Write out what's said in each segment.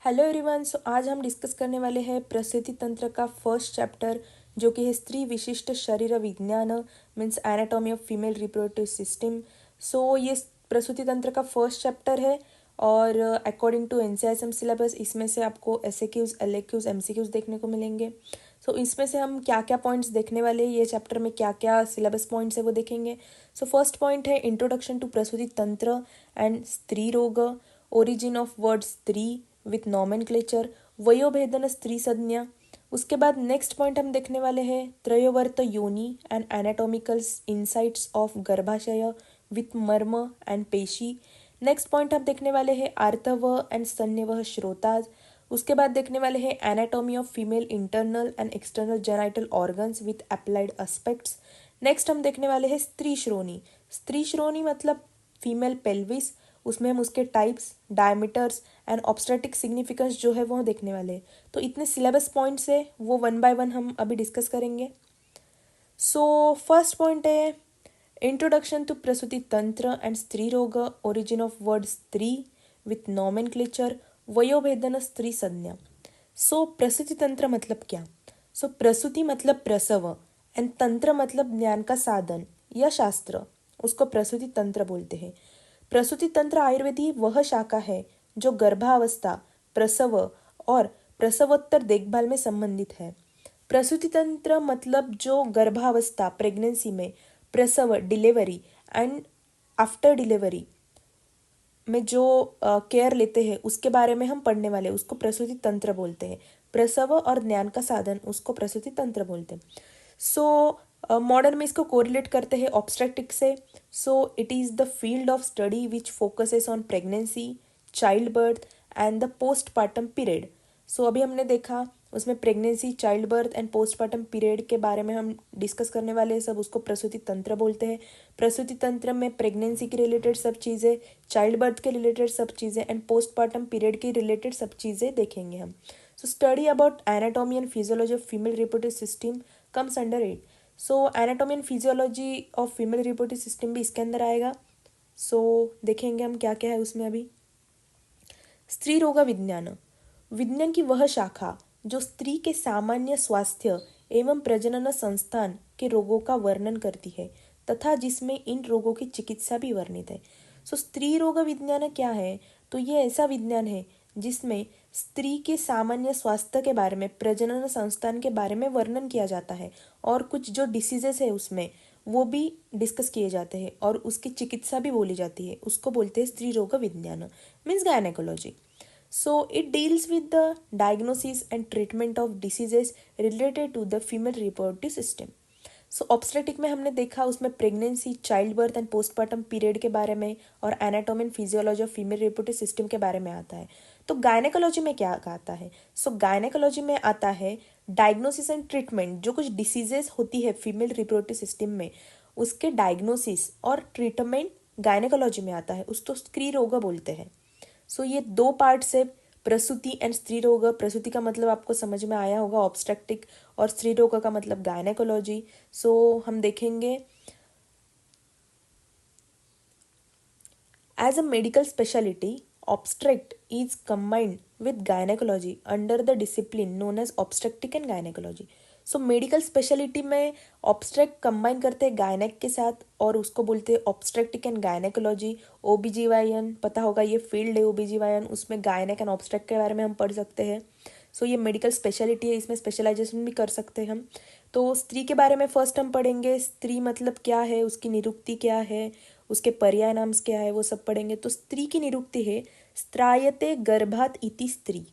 Hello everyone. आज हम discuss करने वाले हैं प्रसूति तंत्र का फर्स्ट चैप्टर, जो कि है स्त्री विशिष्ट शरीर विज्ञान, means anatomy of female reproductive system. ये प्रसूति तंत्र का फर्स्ट चैप्टर है और अकॉर्डिंग टू एनसीईआरटी सिलेबस इसमें से आपको एसएक्यूज, एलएक्यूज, एमसीक्यूज देखने को मिलेंगे। इसमें से हम क्या क्या पॉइंट्स देखने वाले हैं, ये चैप्टर में क्या क्या सिलेबस पॉइंट्स है वो देखेंगे। फर्स्ट पॉइंट है इंट्रोडक्शन टू प्रसूति तंत्र एंड स्त्री रोग, ओरिजिन ऑफ वर्ड स्त्री विथ नॉमेनक्लेचर, वयोभेदन स्त्री संज्ञा। उसके बाद नेक्स्ट पॉइंट हम देखने वाले हैं त्रयोवर्त योनि एंड एनाटॉमिकल इंसाइट्स ऑफ गर्भाशय विथ मर्म एंड पेशी। नेक्स्ट पॉइंट हम देखने वाले हैं आर्तव एंड स्तन्यवह श्रोताज। उसके बाद देखने वाले हैं anatomy of female internal and external genital organs with applied aspects. Next हम देखने वाले हैं स्त्री श्रोणी। स्त्री श्रोणी मतलब फीमेल पेल्विस, उसमें हम उसके types, diameters and obstetric significance जो है वो देखने वाले हैं। तो इतने सिलेबस पॉइंट्स है वो वन बाय वन हम अभी डिस्कस करेंगे। फर्स्ट पॉइंट है इंट्रोडक्शन टू प्रसूति तंत्र एंड स्त्री रोग, ओरिजिन ऑफ वर्ड स्त्री विथ नॉमेनक्लेचर, वयोभेदन स्त्री संज्ञा। प्रसूति तंत्र मतलब क्या? प्रसूति मतलब प्रसव एंड तंत्र मतलब ज्ञान का साधन या शास्त्र, उसको प्रसूति तंत्र बोलते हैं। प्रसूति तंत्र आयुर्वेदी वह शाखा है जो गर्भावस्था, प्रसव और प्रसवोत्तर देखभाल में संबंधित है। प्रसूति तंत्र मतलब जो गर्भावस्था, प्रेगनेंसी में, प्रसव, डिलीवरी एंड आफ्टर डिलीवरी में जो केयर लेते हैं उसके बारे में हम पढ़ने वाले, उसको प्रसूति तंत्र बोलते हैं। प्रसव और ज्ञान का साधन, उसको प्रसूति तंत्र बोलते हैं। मॉडर्न में इसको कोरिलेट करते हैं ऑब्स्टेट्रिक से। It is the field of study which focuses on pregnancy, child birth and the postpartum period. अभी हमने देखा उसमें pregnancy, child birth and postpartum period के बारे में हम डिस्कस करने वाले हैं सब, उसको प्रसूति तंत्र बोलते हैं। प्रसूति तंत्र में प्रेगनेंसी के रिलेटेड सब चीज़ें, चाइल्ड बर्थ के रिलेटेड सब चीज़ें एंड पोस्टपार्टम पीरियड के रिलेटेड सब चीज़ें देखेंगे हम। Study about anatomy and physiology of female reproductive system comes under it. Anatomy and physiology of female reproductive system भी इसके अंदर आएगा। देखेंगे हम क्या क्या है उसमें अभी। स्त्री रोग विज्ञान, विज्ञान की वह शाखा जो स्त्री के सामान्य स्वास्थ्य एवं प्रजनन संस्थान के रोगों का वर्णन करती है तथा जिसमें इन रोगों की चिकित्सा भी वर्णित है। स्त्री रोग विज्ञान क्या है? तो ये ऐसा विज्ञान है जिसमें स्त्री के सामान्य स्वास्थ्य के बारे में, प्रजनन संस्थान के बारे में वर्णन किया जाता है और कुछ जो डिसीजेस है उसमें वो भी डिस्कस किए जाते हैं और उसकी चिकित्सा भी बोली जाती है, उसको बोलते हैं स्त्री रोग विज्ञान, means gynaecology. It deals with the diagnosis and treatment of diseases related to the female reproductive system. Obstetric में हमने देखा उसमें pregnancy, child birth and postpartum period के बारे में और anatomy and physiology of female reproductive system के बारे में आता है। तो गायनेकोलॉजी में क्या आता है? गायनेकोलॉजी में आता है डायग्नोसिस एंड ट्रीटमेंट, जो कुछ डिसीजेस होती है फीमेल रिप्रोडक्टिव सिस्टम में उसके डायग्नोसिस और ट्रीटमेंट गायनेकोलॉजी में आता है, उसको स्त्री रोग बोलते हैं। ये दो पार्ट से प्रसूति एंड स्त्री रोग। प्रसूति का मतलब आपको समझ में आया होगा ऑब्स्टेट्रिक, और स्त्री रोग का मतलब गायनेकोलॉजी। हम देखेंगे as a medical speciality obstetrics is combined with gynaecology under the discipline known as obstetrics and gynaecology. Medical speciality में ऑब्स्ट्रेक्ट कंबाइन करते हैं गायनेक के साथ और उसको बोलते हैं ऑब्स्ट्रेक्टिक एंड गायनेकोलॉजी। ओबीजीवाईएन पता होगा, ये फील्ड है ओबीजीवाईएन, उसमें गायनेक एंड ऑब्स्ट्रेक्ट के बारे में हम पढ़ सकते हैं। ये मेडिकल स्पेशलिटी है, इसमें स्पेशलाइजेशन भी कर सकते हैं हम। स्त्री के बारे में फर्स्ट हम पढ़ेंगे, स्त्री मतलब क्या है, उसकी निरुक्ति क्या है, उसके पर्याय नाम क्या है, वो सब पढ़ेंगे। स्त्री की निरुक्ति है स्त्रायते गर्भात इति स्त्री,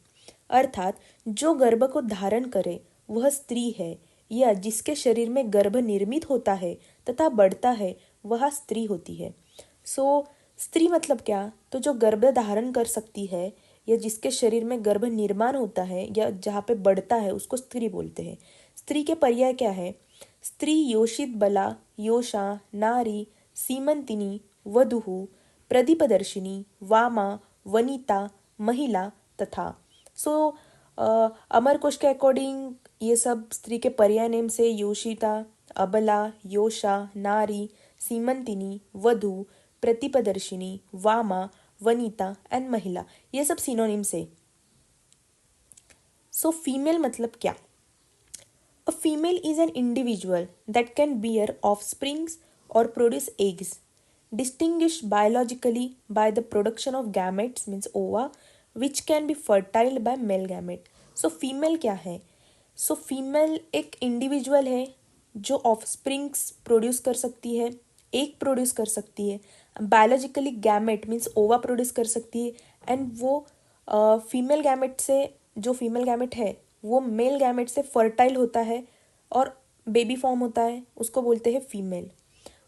अर्थात जो गर्भ को धारण करे वह स्त्री है, या जिसके शरीर में गर्भ निर्मित होता है तथा बढ़ता है वह स्त्री होती है। स्त्री मतलब क्या? तो जो गर्भ धारण कर सकती है या जिसके शरीर में गर्भ निर्माण होता है या जहाँ पे बढ़ता है उसको स्त्री बोलते हैं। स्त्री के पर्याय क्या है? स्त्री योषित बला, योषा, नारी, सीमंतिनी, वधुः, प्रदीपदर्शिनी, वामा, वनिता, महिला तथा। अमर कोश के अकॉर्डिंग ये सब स्त्री के पर्याय नेम से योषिता, अबला, योषा, नारी, सीमंतिनी, वधु, प्रतिपदर्शिनी, वामा, वनिता एंड महिला, ये सब सिनोनिम्स है। सो फीमेल मतलब क्या? A female is an individual that can bear offsprings or produce eggs, distinguished biologically by the production of gametes means ova, which can be fertile by male gamete. So female क्या है? So female एक individual है जो offsprings produce कर सकती है, egg produce कर सकती है, बायोलॉजिकली गैमेट मीन्स ओवा प्रोड्यूस कर सकती है, एंड वो फीमेल गैमेट से, जो फीमेल गैमेट है वो मेल गैमेट से फर्टाइल होता है और बेबी फॉर्म होता है, उसको बोलते हैं फीमेल।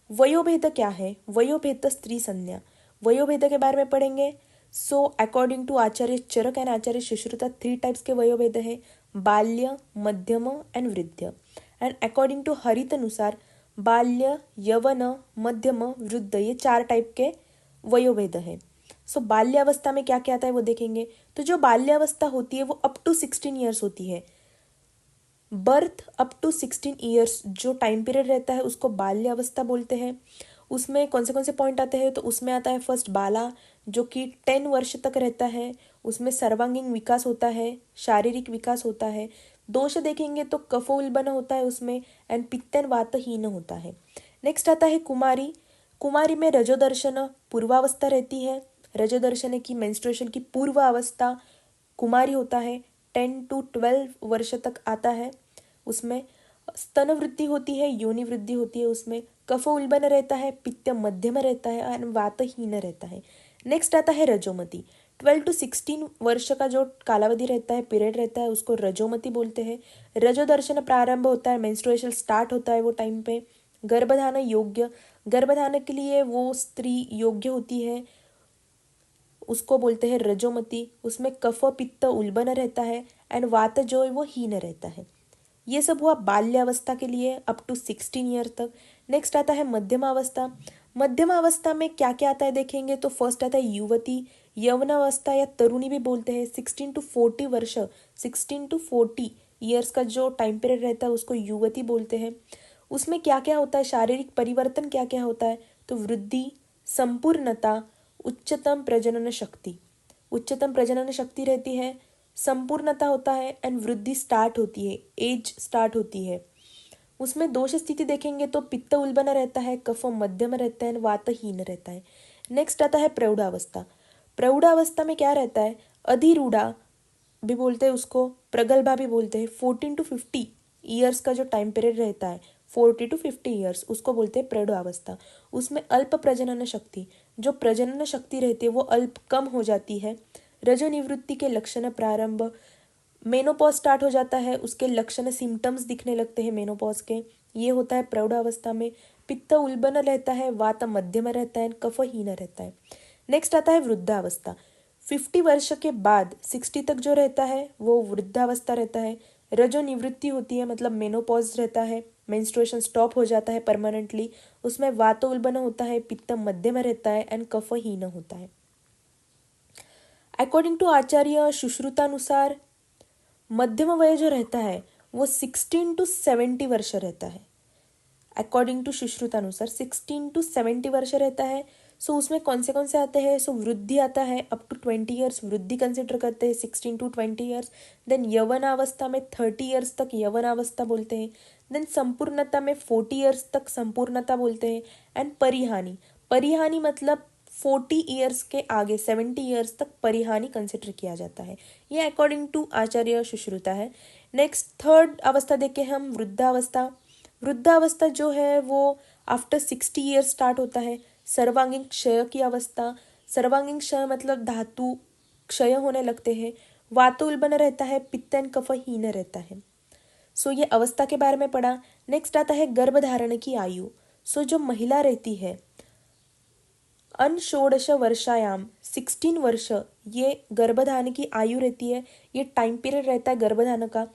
वयोभेद क्या है? वयोभेद स्त्री संज्ञा। वयोभेद के बारे में पढ़ेंगे। So according to Acharya Charak and Acharya Sushruta 3 types के वयोभेद है, बाल्य, मध्यम एंड वृद्ध। एंड अकॉर्डिंग टू हरित अनुसार बाल्य, यवन, मध्यम, वृद्ध, ये 4 टाइप के वयोभेद है। सो बाल्यावस्था में क्या क्या आता है वो देखेंगे। तो जो बाल्यावस्था होती है वो अप टू 16 ईयर्स होती है। बर्थ अप टू 16 ईयर्स जो टाइम पीरियड रहता है उसको बाल्यावस्था बोलते हैं। उसमें कौन से पॉइंट आते हैं? तो उसमें आता है फर्स्ट बाला, जो कि 10 वर्ष तक रहता है। उसमें सर्वांगीण विकास होता है, शारीरिक विकास होता है। दोष देखेंगे तो कफ उल्बन होता है उसमें, एंड पित्तन वातहीन होता है। नेक्स्ट आता है कुमारी। कुमारी में रजोदर्शन पूर्वावस्था रहती है। रजोदर्शन की मेंस्ट्रुएशन की पूर्व अवस्था कुमारी होता है, 10 to 12 वर्ष तक आता है। उसमें स्तन वृद्धि होती है, योनि वृद्धि होती है, उसमें कफ उल्बन रहता है, पित्त मध्यम रहता है और वातहीन रहता है। नेक्स्ट आता है रजोमती। 12 to 16 वर्ष का जो कालावधि रहता है, पीरियड रहता है, उसको रजोमती बोलते हैं। रजोदर्शन प्रारंभ होता है, मेंस्ट्रुएशन स्टार्ट होता है वो टाइम पे। गर्भधारण योग्य, गर्भधारण के लिए वो स्त्री योग्य होती है, उसको बोलते हैं रजोमती। उसमें कफ पित्त उल्बन रहता है एंड वात जो है वो हीन रहता है। ये सब हुआ बाल्यावस्था के लिए अप टू 16 ईयर तक। नेक्स्ट आता है मध्यमावस्था। मध्यमावस्था में क्या क्या आता है देखेंगे। तो फर्स्ट आता है युवती, यौवनावस्था या तरुणी भी बोलते हैं। 16 to 40 वर्ष, 16 to 40 ईयर्स का जो टाइम पीरियड रहता है उसको युवती बोलते हैं। उसमें क्या क्या होता है, शारीरिक परिवर्तन क्या क्या होता है? तो वृद्धि, संपूर्णता, उच्चतम प्रजनन शक्ति, उच्चतम प्रजनन शक्ति रहती है, संपूर्णता होता है एंड वृद्धि स्टार्ट होती है, एज स्टार्ट होती है। उसमें दोष स्थिति देखेंगे तो पित्त उल्बन रहता है, कफ मध्यम रहता है, वातहीन रहता है। नेक्स्ट आता है प्रौढ़ावस्था। प्रौढ़ावस्था में क्या रहता है? अधिरूढ़ा भी बोलते हैं उसको, प्रगल्भा भी बोलते हैं। 14 to 50 ईयर्स का जो टाइम पीरियड रहता है, 40 to 50 ईयर्स, उसको बोलते हैं प्रौढ़ावस्था। उसमें अल्प प्रजनन शक्ति, जो प्रजनन शक्ति रहती है वो अल्प कम हो जाती है। रजोनिवृत्ति के लक्षण प्रारंभ, मेनोपॉज स्टार्ट हो जाता है, उसके लक्षण सिम्टम्स दिखने लगते हैं मेनोपॉज के, ये होता है प्रौढ़ावस्था में। पित्त उल्बन रहता है, वात मध्यम रहता है, कफहीन रहता है। नेक्स्ट आता है वृद्धावस्था। 50 वर्ष के बाद 60 तक जो रहता है वो वृद्धावस्था रहता है। रजो निवृत्ति होती है, मतलब मेनोपॉज रहता है, मेंस्ट्रुएशन स्टॉप हो जाता है परमानेंटली। उसमें वात उल्बन होता है, पित्त मध्यम रहता है एंड कफहीन होता है। अकॉर्डिंग टू आचार्य सुश्रुतानुसार मध्यम वय जो रहता है वो 16 to 70 वर्ष रहता है। अकॉर्डिंग टू सुश्रुतानुसार 16 to 70 वर्ष रहता है। सो उसमें कौन से आते हैं? सो वृद्धि आता है, अप टू 20 ईयर्स वृद्धि कंसिडर करते हैं, 16 to 20 ईयर्स। देन यवनावस्था में 30 ईयर्स तक यवनावस्था बोलते हैं। देन संपूर्णता में 40 ईयर्स तक संपूर्णता बोलते हैं। एंड परिहानि, परिहानि मतलब 40 ईयर्स के आगे 70 ईयर्स तक परिहानि कंसिडर किया जाता है। ये अकॉर्डिंग टू आचार्य सुश्रुता है। नेक्स्ट थर्ड अवस्था देखें हम, वृद्धावस्था। वृद्धावस्था जो है वो आफ्टर 60 ईयर्स स्टार्ट होता है। सर्वांगीण क्षय की अवस्था, सर्वांगीण क्षय मतलब धातु क्षय होने लगते हैं, वातोल्बन रहता है, पित्तन कफहीन रहता है। सो ये अवस्था के बारे में पढ़ा। नेक्स्ट आता है गर्भधारण की आयु। सो जो महिला रहती है अनषोडश वर्षायाम 16 वर्ष ये गर्भधारण की आयु रहती है, ये टाइम पीरियड रहता है गर्भधारण का।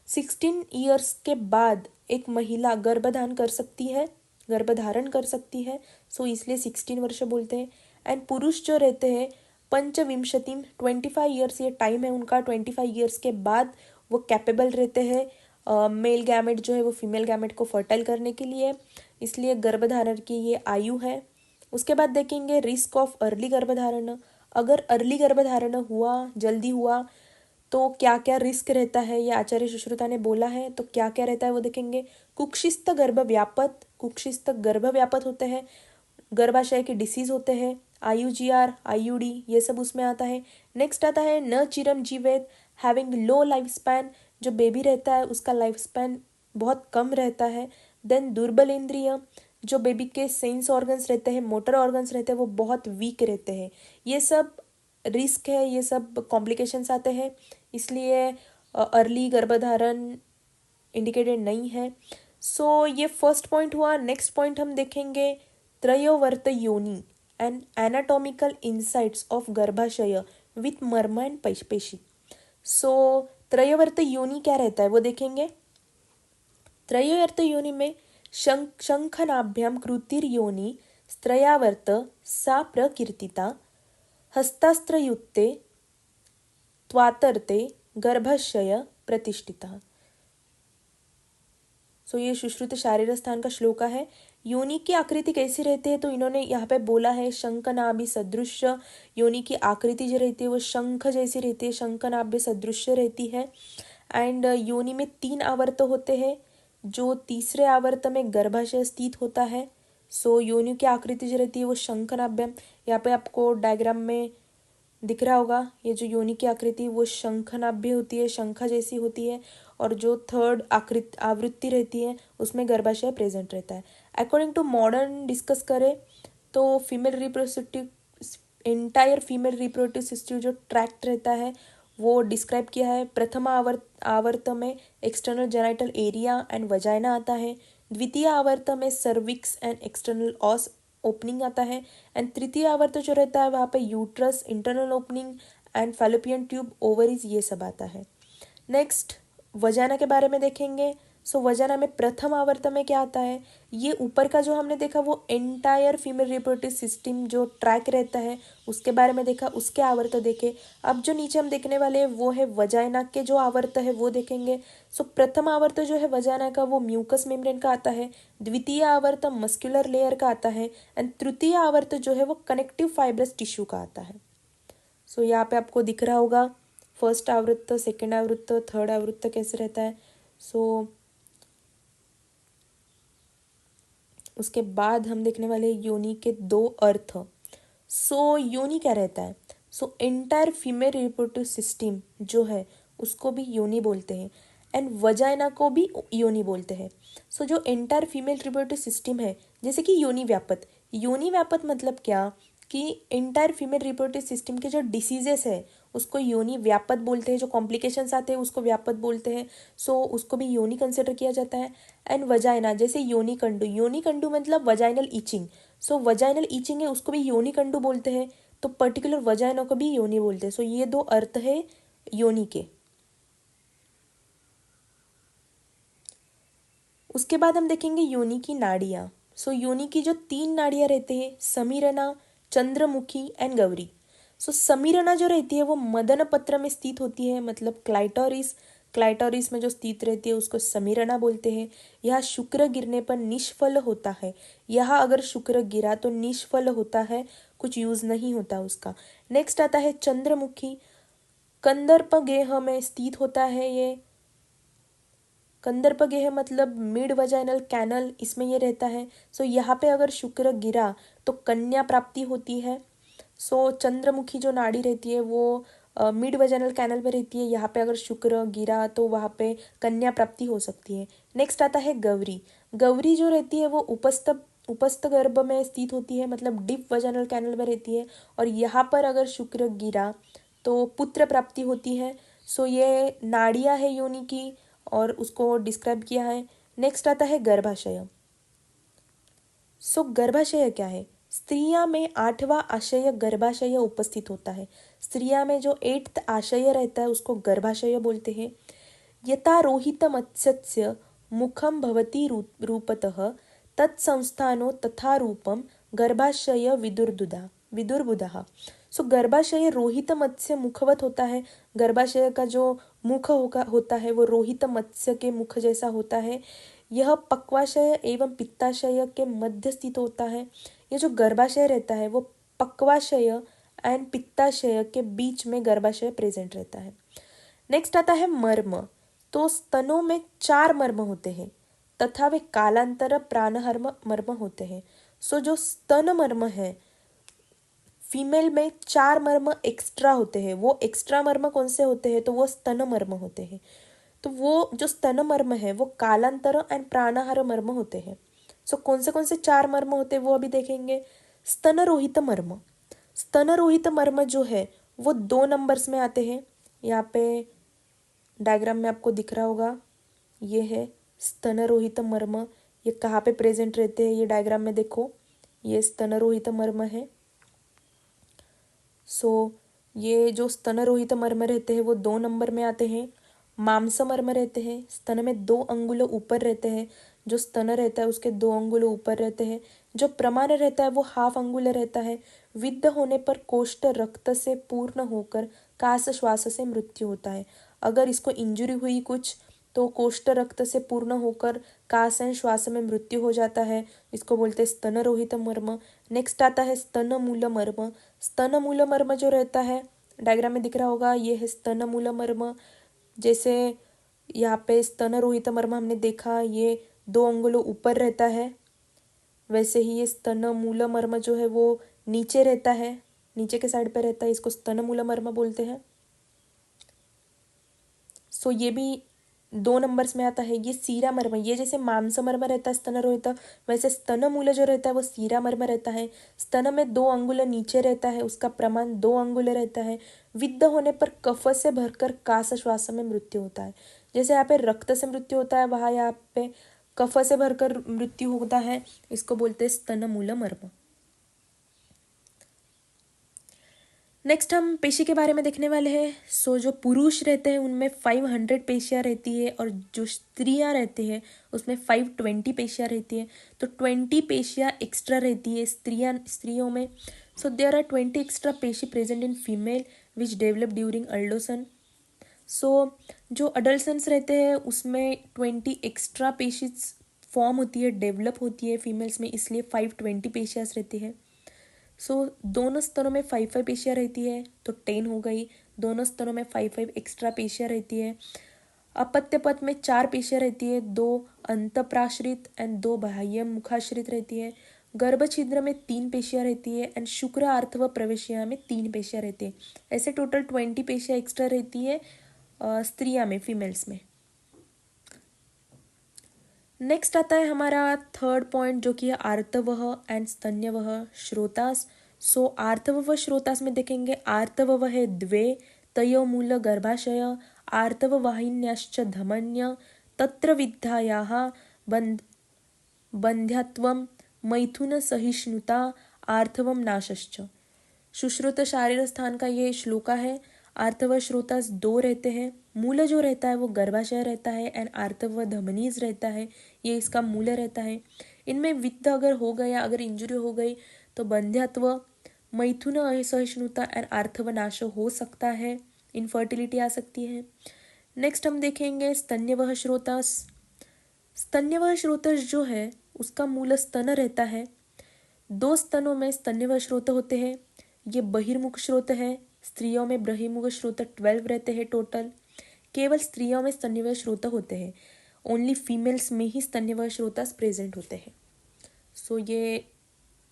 16 ईयर्स के बाद एक महिला गर्भधारण कर सकती है, गर्भधारण कर सकती है, सो इसलिए 16 वर्ष बोलते हैं। एंड पुरुष जो रहते हैं पंचविंशतिम 25 ईयर्स ये टाइम है उनका, 25 ईयर्स के बाद वो कैपेबल रहते हैं मेल गैमेट जो है वो फीमेल गैमेट को फर्टाइल करने के लिए, इसलिए गर्भधारण की ये आयु है। उसके बाद देखेंगे रिस्क ऑफ अर्ली गर्भधारण। अगर अर्ली गर्भधारण हुआ, जल्दी हुआ, तो क्या क्या रिस्क रहता है ये आचार्य सुश्रुता ने बोला है, तो क्या क्या रहता है वो देखेंगे। कुक्षिस्थ गर्भ व्यापत, कुक्षिस्थ गर्भ व्यापत होते हैं, गर्भाशय के डिसीज होते हैं, IUGR IUD ये सब उसमें आता है। नेक्स्ट आता है न चिरम जीवेत, हैविंग लो लाइफ स्पैन, जो बेबी रहता है उसका लाइफ स्पैन बहुत कम रहता है। देन दुर्बल इंद्रिय, जो बेबी के सेंस ऑर्गन्स रहते हैं, मोटर ऑर्गन्स रहते हैं, वो बहुत वीक रहते हैं। ये सब रिस्क है, ये सब कॉम्प्लिकेशंस आते हैं, इसलिए अर्ली गर्भधारण इंडिकेटेड नहीं है। सो ये फर्स्ट पॉइंट हुआ। नेक्स्ट पॉइंट हम देखेंगे त्रयोवर्त योनि एंड एनाटॉमिकल इंसाइट्स ऑफ गर्भाशय विथ मर्म एंड पेशी। सो त्रयोवर्त योनि क्या रहता है वो देखेंगे। त्रयोवर्त योनि में शंखनाभ्याम कृतिर योनि स्त्रयावर्त सा प्रकीर्तिता हस्तास्त्रयुक्ते त्वातर्ते गर्भाशय प्रतिष्ठिता। सो ये सुश्रुत शारीर स्थान का श्लोका है। योनि की आकृति कैसी रहती है, तो इन्होंने यहाँ पे बोला है शंखनाभि सदृश योनि की आकृति जो रहती है वो शंख जैसी रहती है, शंखनाभि सदृश रहती है। एंड योनि में 3 आवर्त होते हैं, जो तीसरे आवर्त में गर्भाशय स्थित होता है। सो योनि की आकृति जो रहती है वो शंखनाभ्यम, यहाँ पे आपको डायग्राम में दिख रहा होगा, ये जो योनि की आकृति वो शंखनाभ्य होती है, शंख जैसी होती है। और जो थर्ड आवृत्ति रहती है उसमें गर्भाशय प्रेजेंट रहता है। अकॉर्डिंग टू मॉडर्न डिस्कस करें तो female reproductive entire female reproductive system जो ट्रैक्ट रहता है वो डिस्क्राइब किया है। प्रथम आवर्त में external genital area and vagina आता है। द्वितीय आवर्त में सर्विक्स एंड एक्सटर्नल ऑस ओपनिंग आता है। एंड तृतीय आवर्त जो रहता है वहाँ पे uterus, internal opening and fallopian tube, ovaries ये सब आता है। नेक्स्ट वजाना के बारे में देखेंगे। सो वजाना में प्रथम आवर्त में क्या आता है, ये ऊपर का जो हमने देखा वो एंटायर फीमेल रिप्रोडक्टिव सिस्टम जो ट्रैक रहता है उसके बारे में देखा, उसके आवर्त देखे। अब जो नीचे हम देखने वाले हैं वो है वजाइना के जो आवर्त है वो देखेंगे। सो प्रथम आवर्त जो है वजाना का वो म्यूकस मेम्ब्रेन का आता है। द्वितीय आवर्त मस्कुलर लेयर का आता है। एंड तृतीय आवर्त जो है वो कनेक्टिव फाइब्रस टिश्यू का आता है। सो यहाँ पे आपको दिख रहा होगा फर्स्ट आवृत्त, सेकेंड आवृत्त, थर्ड आवृत्त कैसे रहता है। सो उसके बाद हम देखने वाले योनि के 2 अर्थ। सो योनि क्या रहता है, so entire female reproductive system जो है उसको भी योनि बोलते हैं। एंड वजाइना को भी योनि बोलते हैं। सो जो एंटायर फीमेल रिप्रोडक्टिव सिस्टम है, जैसे कि योनि व्यापत मतलब क्या कि एंटायर फीमेल रिप्रोडक्टिव सिस्टम के जो डिसीजेस है उसको योनि व्यापत बोलते हैं, जो कॉम्प्लिकेशंस आते हैं उसको व्यापत बोलते हैं। सो उसको भी योनि कंसिडर किया जाता है। एंड वजाइना जैसे योनि कंडू मतलब वजाइनल ईचिंग। सो वजाइनल ईचिंग है उसको भी योनि कंडू बोलते हैं, तो पर्टिकुलर वजाइना को भी योनि बोलते हैं। सो ये 2 अर्थ है योनि के। उसके बाद हम देखेंगे योनि की नाड़ियाँ। सो योनि की जो 3 नाड़ियाँ रहती है, समीरना, चंद्रमुखी एंड गौरी। सो समीरना जो रहती है वो मदन पत्र में स्थित होती है, मतलब क्लाइटोरिस में जो स्थित रहती है उसको समीरना बोलते हैं। यह शुक्र गिरने पर निष्फल होता है। यह अगर शुक्र गिरा तो निष्फल होता है, कुछ यूज नहीं होता उसका। नेक्स्ट आता है चंद्रमुखी, कंदर्प गेह में स्थित होता है। ये कंदर्प गेह मतलब मिड वजाइनल कैनल, इसमें ये रहता है। सो यहाँ पे अगर शुक्र गिरा तो कन्या प्राप्ति होती है। सो चंद्रमुखी जो नाड़ी रहती है वो मिड वजाइनल कैनल में रहती है। यहाँ पे अगर शुक्र गिरा तो वहाँ पे कन्या प्राप्ति हो सकती है। नेक्स्ट आता है गौरी जो रहती है वो उपस्थ गर्भ में स्थित होती है, मतलब डीप वजाइनल कैनल में रहती है। और यहाँ पर अगर शुक्र गिरा तो पुत्र प्राप्ति होती है। सो ये नाड़ियाँ है योनि की और उसको डिस्क्राइब किया है। नेक्स्ट आता है गर्भाशय। सो गर्भाशय क्या है, स्त्रिया में 8वां आशय गर्भाशय उपस्थित होता है। स्त्रिया में जो 8th आशय रहता है उसको गर्भाशय बोलते हैं। यथा रोहित मत्स्यस्य मुखम भवति रूपतः तत्संस्थानो तथा रूपम गर्भाशय विदुर्बुधा। सो गर्भाशय रोहित मत्स्य मुखवत होता है। गर्भाशय का जो मुख होता है वो रोहित मत्स्य के मुख जैसा होता है। यह पक्वाशय एवं पित्ताशय के मध्य स्थित होता है। ये जो गर्भाशय रहता है वो पक्वाशय एंड पित्ताशय के बीच में गर्भाशय प्रेजेंट रहता है। नेक्स्ट आता है मर्म। तो स्तनों में 4 मर्म होते हैं तथा वे कालांतर प्राणहर्म मर्म होते हैं। सो जो स्तन मर्म है फीमेल में 4 मर्म एक्स्ट्रा होते हैं। वो एक्स्ट्रा मर्म कौन से होते हैं? तो वो स्तन मर्म होते हैं। तो वो जो स्तन मर्म है वो कालांतर एंड प्राणाहार मर्म होते हैं। सो कौन से 4 मर्म होते हैं वो अभी देखेंगे। स्तनरोहित मर्म। स्तनरोहित मर्म जो है वो 2 नंबर्स में आते हैं। यहाँ पे डायग्राम में आपको दिख रहा होगा, ये है स्तनरोहित मर्म। ये कहाँ पे प्रेजेंट रहते हैं ये डायग्राम में देखो, ये स्तनरोहित मर्म है। सो ये जो स्तनरोहित मर्म रहते हैं वो 2 नंबर में आते हैं। मांस मर्म रहते हैं, स्तन में 2 अंगुल ऊपर रहते हैं। जो स्तन रहता है उसके 2 अंगुल ऊपर रहते हैं। जो प्रमाण रहता है वो हाफ अंगुल रहता है। विद्ध होने पर कोष्ठ रक्त से पूर्ण होकर कास श्वास से मृत्यु होता है। अगर इसको इंजुरी हुई कुछ तो कोष्ठ रक्त से पूर्ण होकर कास एंड श्वास में मृत्यु हो जाता है। इसको बोलते हैं स्तनरोहित मर्म। नेक्स्ट आता है स्तन मूल मर्म। स्तन मूल मर्म जो रहता है डायग्राम में दिख रहा होगा, ये है स्तन मूल मर्म। जैसे यहाँ पे स्तनरोहित मर्म हमने देखा ये 2 अंगुलों ऊपर रहता है, वैसे ही ये स्तन मूल मर्म जो है वो नीचे रहता है, नीचे के साइड पे रहता है। इसको स्तन मूल मर्म बोलते हैं। सो ये भी 2 नंबर्स में आता है। ये सीरा मर्म, ये जैसे मांस मर्म रहता है स्तन रोहित, वैसे स्तन मूल जो रहता है वो सीरा मर्म रहता है। स्तन में 2 अंगुल नीचे रहता है, उसका प्रमाण 2 अंगुल रहता है। विद्ध होने पर कफ से भरकर कास श्वास में मृत्यु होता है। जैसे यहाँ पे रक्त से मृत्यु होता है, वहाँ यहाँ पे कफ से भरकर मृत्यु होता है। इसको बोलते हैं स्तन मूल मर्म। नेक्स्ट हम पेशी के बारे में देखने वाले हैं। सो जो पुरुष रहते हैं उनमें 500 पेशियाँ रहती है और जो स्त्रियाँ रहती है उसमें 520 पेशियाँ रहती है। तो 20 पेशियाँ एक्स्ट्रा रहती है स्त्रियों में। सो देयर आर 20 एक्स्ट्रा पेशी present in female which develop during अल्डोसन। सो जो अडल्सन्स रहते हैं उसमें 20 एक्स्ट्रा पेशीज फॉर्म होती है, डेवलप होती है फीमेल्स में, इसलिए 520 पेशियाज रहती है। सो दोनों स्तरों में 5-5 पेशियाँ रहती है तो 10 हो गई। दोनों स्तरों में 5-5 एक्स्ट्रा पेशियाँ रहती है। अपत्य पथ में 4 पेशियाँ रहती है, 2 अंतःप्राश्रित एंड 2 बाह्य मुखाश्रित रहती है। गर्भ छिद्र में 3 पेशियाँ रहती है एंड शुक्र आर्तव प्रवेशिया में 3 पेशियाँ रहती है। ऐसे टोटल 20 पेशियाँ एक्स्ट्रा रहती है स्त्रियाँ में, फीमेल्स में। नेक्स्ट आता है हमारा थर्ड पॉइंट जो कि है आर्तवह एंड स्तन्यवह श्रोतास। सो आर्तवह श्रोतास में देखेंगे आर्तवह है द्वे तयो मूल गर्भाशय आर्तव वाहिन्याश्च धमन्य तत्र विद्यायाः बंध बंध्यत्वम मैथुन सहिष्णुता आर्तवम नाशश्च। सुश्रुत शारीर स्थान का ये श्लोका है। आर्तव श्रोतास 2 रहते हैं। मूल जो रहता है वो गर्भाशय रहता है एंड आर्तव धमनीज रहता है, ये इसका मूल रहता है। इनमें वित्त अगर हो गया, अगर इंजुरी हो गई तो बंध्यत्व, मैथुन असहिष्णुता एंड आर्तव नाश हो सकता है, इनफर्टिलिटी आ सकती है। नेक्स्ट हम देखेंगे स्तन्यवह श्रोतास। स्तन्यवह श्रोतास जो है उसका मूल स्तन रहता है। 2 स्तनों में स्तन्यवह श्रोत होते हैं। ये बहिर्मुख श्रोत है। स्त्रियों में बहिर्मुख श्रोत 12 रहते हैं टोटल। केवल स्त्रियों में स्तन्यवह श्रोत होते हैं। ओनली फीमेल्स में ही स्तन्यवह श्रोतास प्रेजेंट होते हैं। सो ये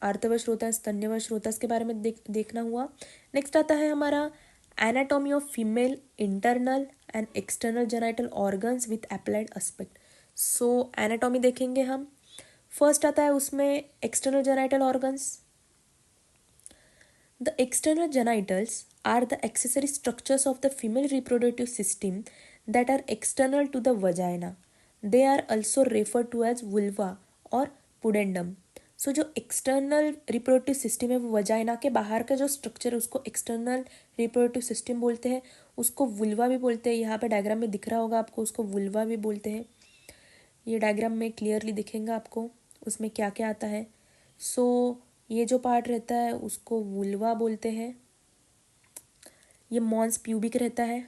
आर्तव श्रोतास स्तन्यवह श्रोतास के बारे में देखना हुआ। नेक्स्ट आता है हमारा anatomy of female internal and external genital organs with applied aspect. So anatomy देखेंगे हम। फर्स्ट आता है उसमें external genital organs. The external genitals are the accessory structures of the female reproductive system that are external to the vagina. They are also referred to as vulva or pudendum. सो जो external reproductive system है वो vagina के बाहर का जो structure है उसको external reproductive system बोलते हैं, उसको वुल्वा भी बोलते हैं। यहाँ पे डायग्राम में दिख रहा होगा आपको, उसको वुल्वा भी बोलते हैं। ये डायग्राम में क्लियरली दिखेगा आपको उसमें क्या क्या आता है। सो ये जो पार्ट रहता है उसको वुल्वा बोलते हैं। ये मॉन्स प्यूबिक रहता है,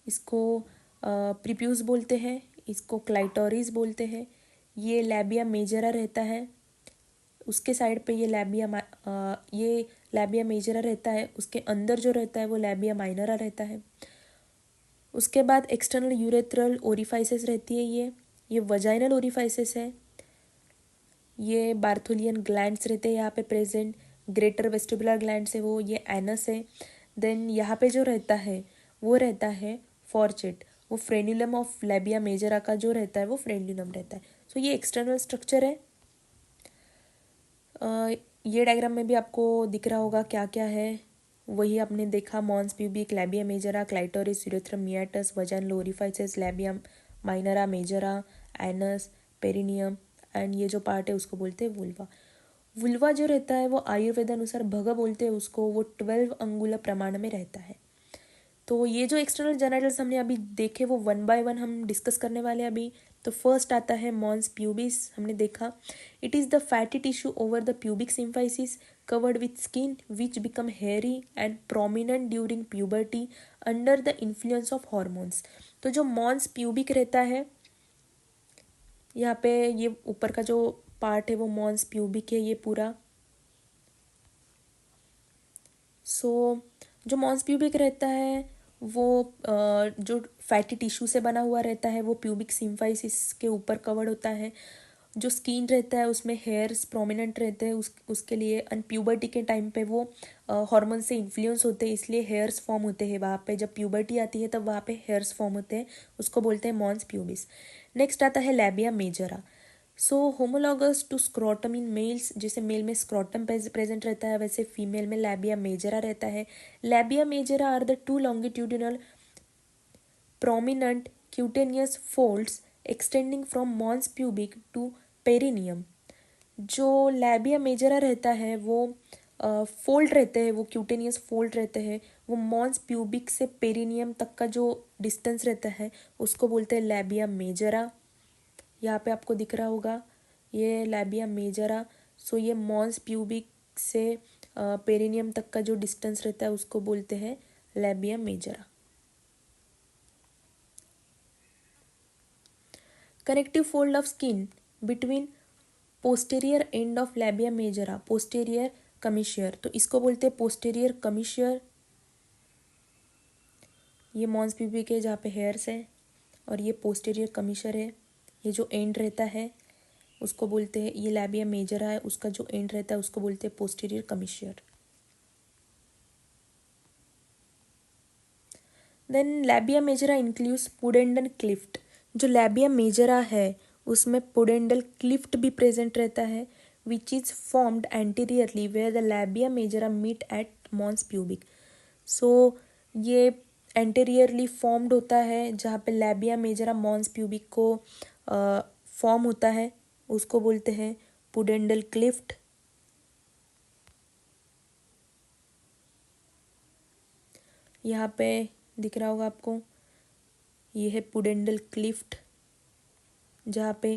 इसको प्रीप्यूस बोलते हैं, इसको क्लाइटोरिस बोलते हैं। ये लैबिया मेजरा रहता है, उसके साइड पे ये लैबिया मेजरा रहता है, उसके अंदर जो रहता है वो लैबिया माइनरा रहता है। उसके बाद एक्सटर्नल यूरेथ्रल ओरिफाइसेस रहती है, ये वजाइनल ओरिफाइसेस है, ये बार्थोलियन ग्लैंड्स रहते हैं यहाँ पे प्रेजेंट, ग्रेटर वेस्टिबुलर ग्लैंड्स है वो, ये एनस है। देन यहाँ पे जो रहता है वो रहता है फॉर्चेट, वो फ्रेन्युलम ऑफ लैबिया मेजरा का जो रहता है वो फ्रेन्युलम रहता है। सो ये एक्सटर्नल स्ट्रक्चर है। ये डायग्राम में भी आपको दिख रहा होगा क्या क्या है, वही आपने देखा, mons pubic, labia majora, clitoris, urethral meatus, vaginal orifices, labia minora majora, anus, perineum, and ये जो पार्ट है उसको बोलते हैं वुल्वा। वुल्वा जो रहता है वो आयुर्वेद अनुसार भग बोलते हैं उसको, वो 12 अंगुल प्रमाण में रहता है। तो ये जो एक्सटर्नल जेनिटल्स हमने अभी देखे वो वन बाय वन हम डिस्कस करने वाले हैं अभी। तो फर्स्ट आता है मॉन्स प्यूबिस, हमने देखा it is the fatty tissue over the pubic symphysis covered with skin which become hairy and prominent during puberty under the influence of hormones. तो जो मॉन्स प्यूबिक रहता है, यहाँ पे ये ऊपर का जो पार्ट है वो मॉन्स प्यूबिक है ये पूरा। सो जो मॉन्स प्यूबिक रहता है वो जो फैटी टिश्यू से बना हुआ रहता है वो प्यूबिक सिम्फाइसिस के ऊपर कवर्ड होता है। जो स्किन रहता है उसमें हेयर्स प्रोमिनेंट रहते हैं उसके लिए, एंड प्यूबर्टी के टाइम पे वो हार्मोन से इन्फ्लुएंस होते हैं इसलिए हेयर्स फॉर्म होते हैं वहाँ पे। जब प्यूबर्टी आती है तब वहाँ पे हेयर्स फॉर्म होते हैं, उसको बोलते हैं मॉन्स प्यूबिस। नेक्स्ट आता है labia majora. So homologous to scrotum in males, जैसे मेल में स्क्रोटम प्रेजेंट रहता है वैसे फीमेल में लैबिया मेजरा रहता है। Labia majora are the two longitudinal prominent cutaneous folds extending from mons pubic to perineum। जो लैबिया मेजरा रहता है वो फोल्ड रहते हैं, वो क्यूटेनियस फोल्ड रहते हैं, वो मॉन्स प्यूबिक से पेरिनियम तक का जो डिस्टेंस रहता है उसको बोलते हैं लैबिया मेजरा। यहाँ पे आपको दिख रहा होगा ये लैबिया मेजरा। सो ये मॉन्स प्यूबिक से पेरिनियम तक का जो डिस्टेंस रहता है उसको बोलते हैं labia majora. Connective fold of skin between posterior end of labia majora, posterior commissure, तो इसको बोलते हैं पोस्टेरियर कमिशियर। ये मॉन्स प्यूबिक है जहाँ पे हेयर्स है, और ये पोस्टेरियर कमिशियर है, ये जो एंड रहता है उसको बोलते हैं, ये लैबिया मेजरा है उसका जो एंड रहता है उसको बोलते हैं posterior commissure. Then labia majora includes pudendal cleft. जो लैबिया मेजरा है उसमें पुडेंडल क्लिफ्ट भी प्रेजेंट रहता है which is formed anteriorly where the labia majora meet at mons pubic. So ये एंटीरियरली फॉर्म्ड होता है जहाँ पे लैबिया मेजरा मॉन्स प्यूबिक को फॉर्म होता है उसको बोलते हैं पुडेंडल क्लिफ्ट। यहाँ पे दिख रहा होगा आपको, ये है पुडेंडल क्लिफ्ट जहाँ पे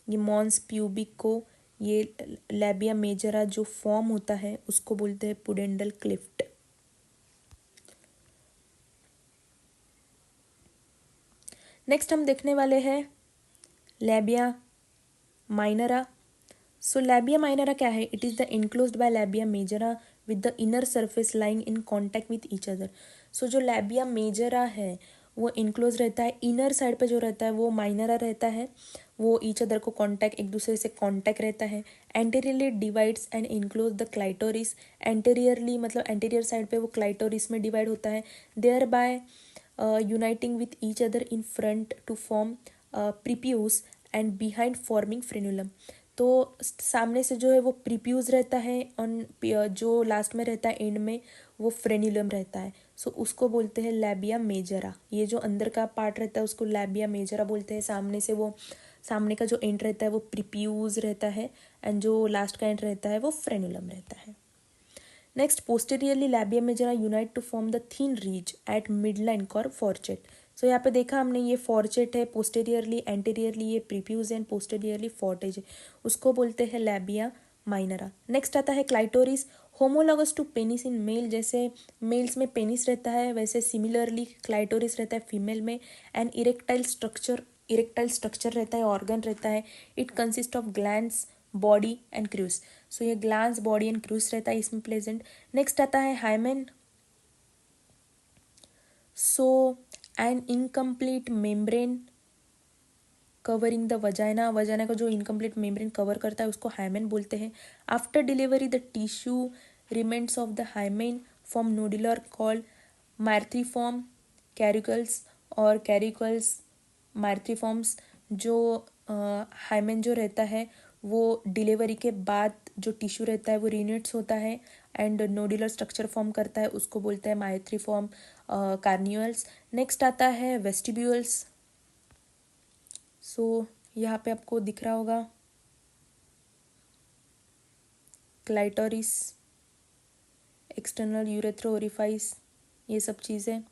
ये मॉन्स प्यूबिक को ये लैबिया मेजरा जो फॉर्म होता है उसको बोलते हैं पुडेंडल क्लिफ्ट। नेक्स्ट हम देखने वाले हैं labia minora. So labia minora क्या है? It is the enclosed by labia majora with the inner surface lying in contact with each other. So जो लैबिया मेजरा है वो इनक्लोज रहता है, इनर साइड पे जो रहता है वो माइनरा रहता है, वो ईच अदर को कॉन्टैक्ट, एक दूसरे से कॉन्टैक्ट रहता है। Anteriorly divides and enclose the clitoris, anteriorly मतलब एंटीरियर साइड पे वो क्लाइटोरिस में डिवाइड होता है, thereby uniting with each other in front to form prepuce and behind forming frenulum. तो सामने से जो है वो प्रीप्यूज रहता है, ऑन जो लास्ट में रहता है एंड में वो फ्रेन्युलम रहता है। सो उसको बोलते हैं लैबिया मेजरा। ये जो अंदर का पार्ट रहता है उसको लैबिया मेजरा बोलते हैं, सामने से वो सामने का जो एंड रहता है वो प्रीप्यूज रहता है, एंड जो लास्ट का एंड रहता है वो फ्रेन्युलम रहता है। Next posteriorly labia majora unite to form the thin ridge at midline call fourchette. So यहाँ पे देखा हमने ये फॉर्चेट है, पोस्टेरियरली एंटीरियरली ये प्रीप्यूज एंड पोस्टेरियरली फॉर्टेज है, उसको बोलते हैं लैबिया माइनरा। नेक्स्ट आता है clitoris, homologous to penis in male, जैसे मेल्स में पेनिस रहता है वैसे सिमिलरली क्लाइटोरिस रहता है फीमेल में, एंड इरेक्टाइल स्ट्रक्चर रहता है, ऑर्गन रहता है। It consist of glands, body and क्रूस। सो ये ग्लैंड्स, बॉडी एंड क्रूस रहता है इसमें प्रेजेंट। नेक्स्ट आता है hymen. So and incomplete membrane covering the vagina, vagina का जो इनकम्प्लीट मेम्ब्रेन कवर करता है उसको हाइमेन बोलते हैं. After delivery the tissue remains of the hymen form nodular called myrtiform caruncles और कैरिकल्स माइथ्रीफॉर्म्स. जो हाइमेन जो रहता है वो डिलीवरी के बाद जो टिश्यू रहता है वो रिनेट्स होता है एंड नोडुलर स्ट्रक्चर फॉर्म करता है, उसको बोलते हैं माइथ्रीफॉर्म कार्न्यूल्स. नेक्स्ट आता है वेस्टिब्यूल्स. सो यहाँ पे आपको दिख रहा होगा क्लाइटोरिस, एक्सटर्नल यूरेथ्रो ओरिफाइस, ये सब चीज़ें.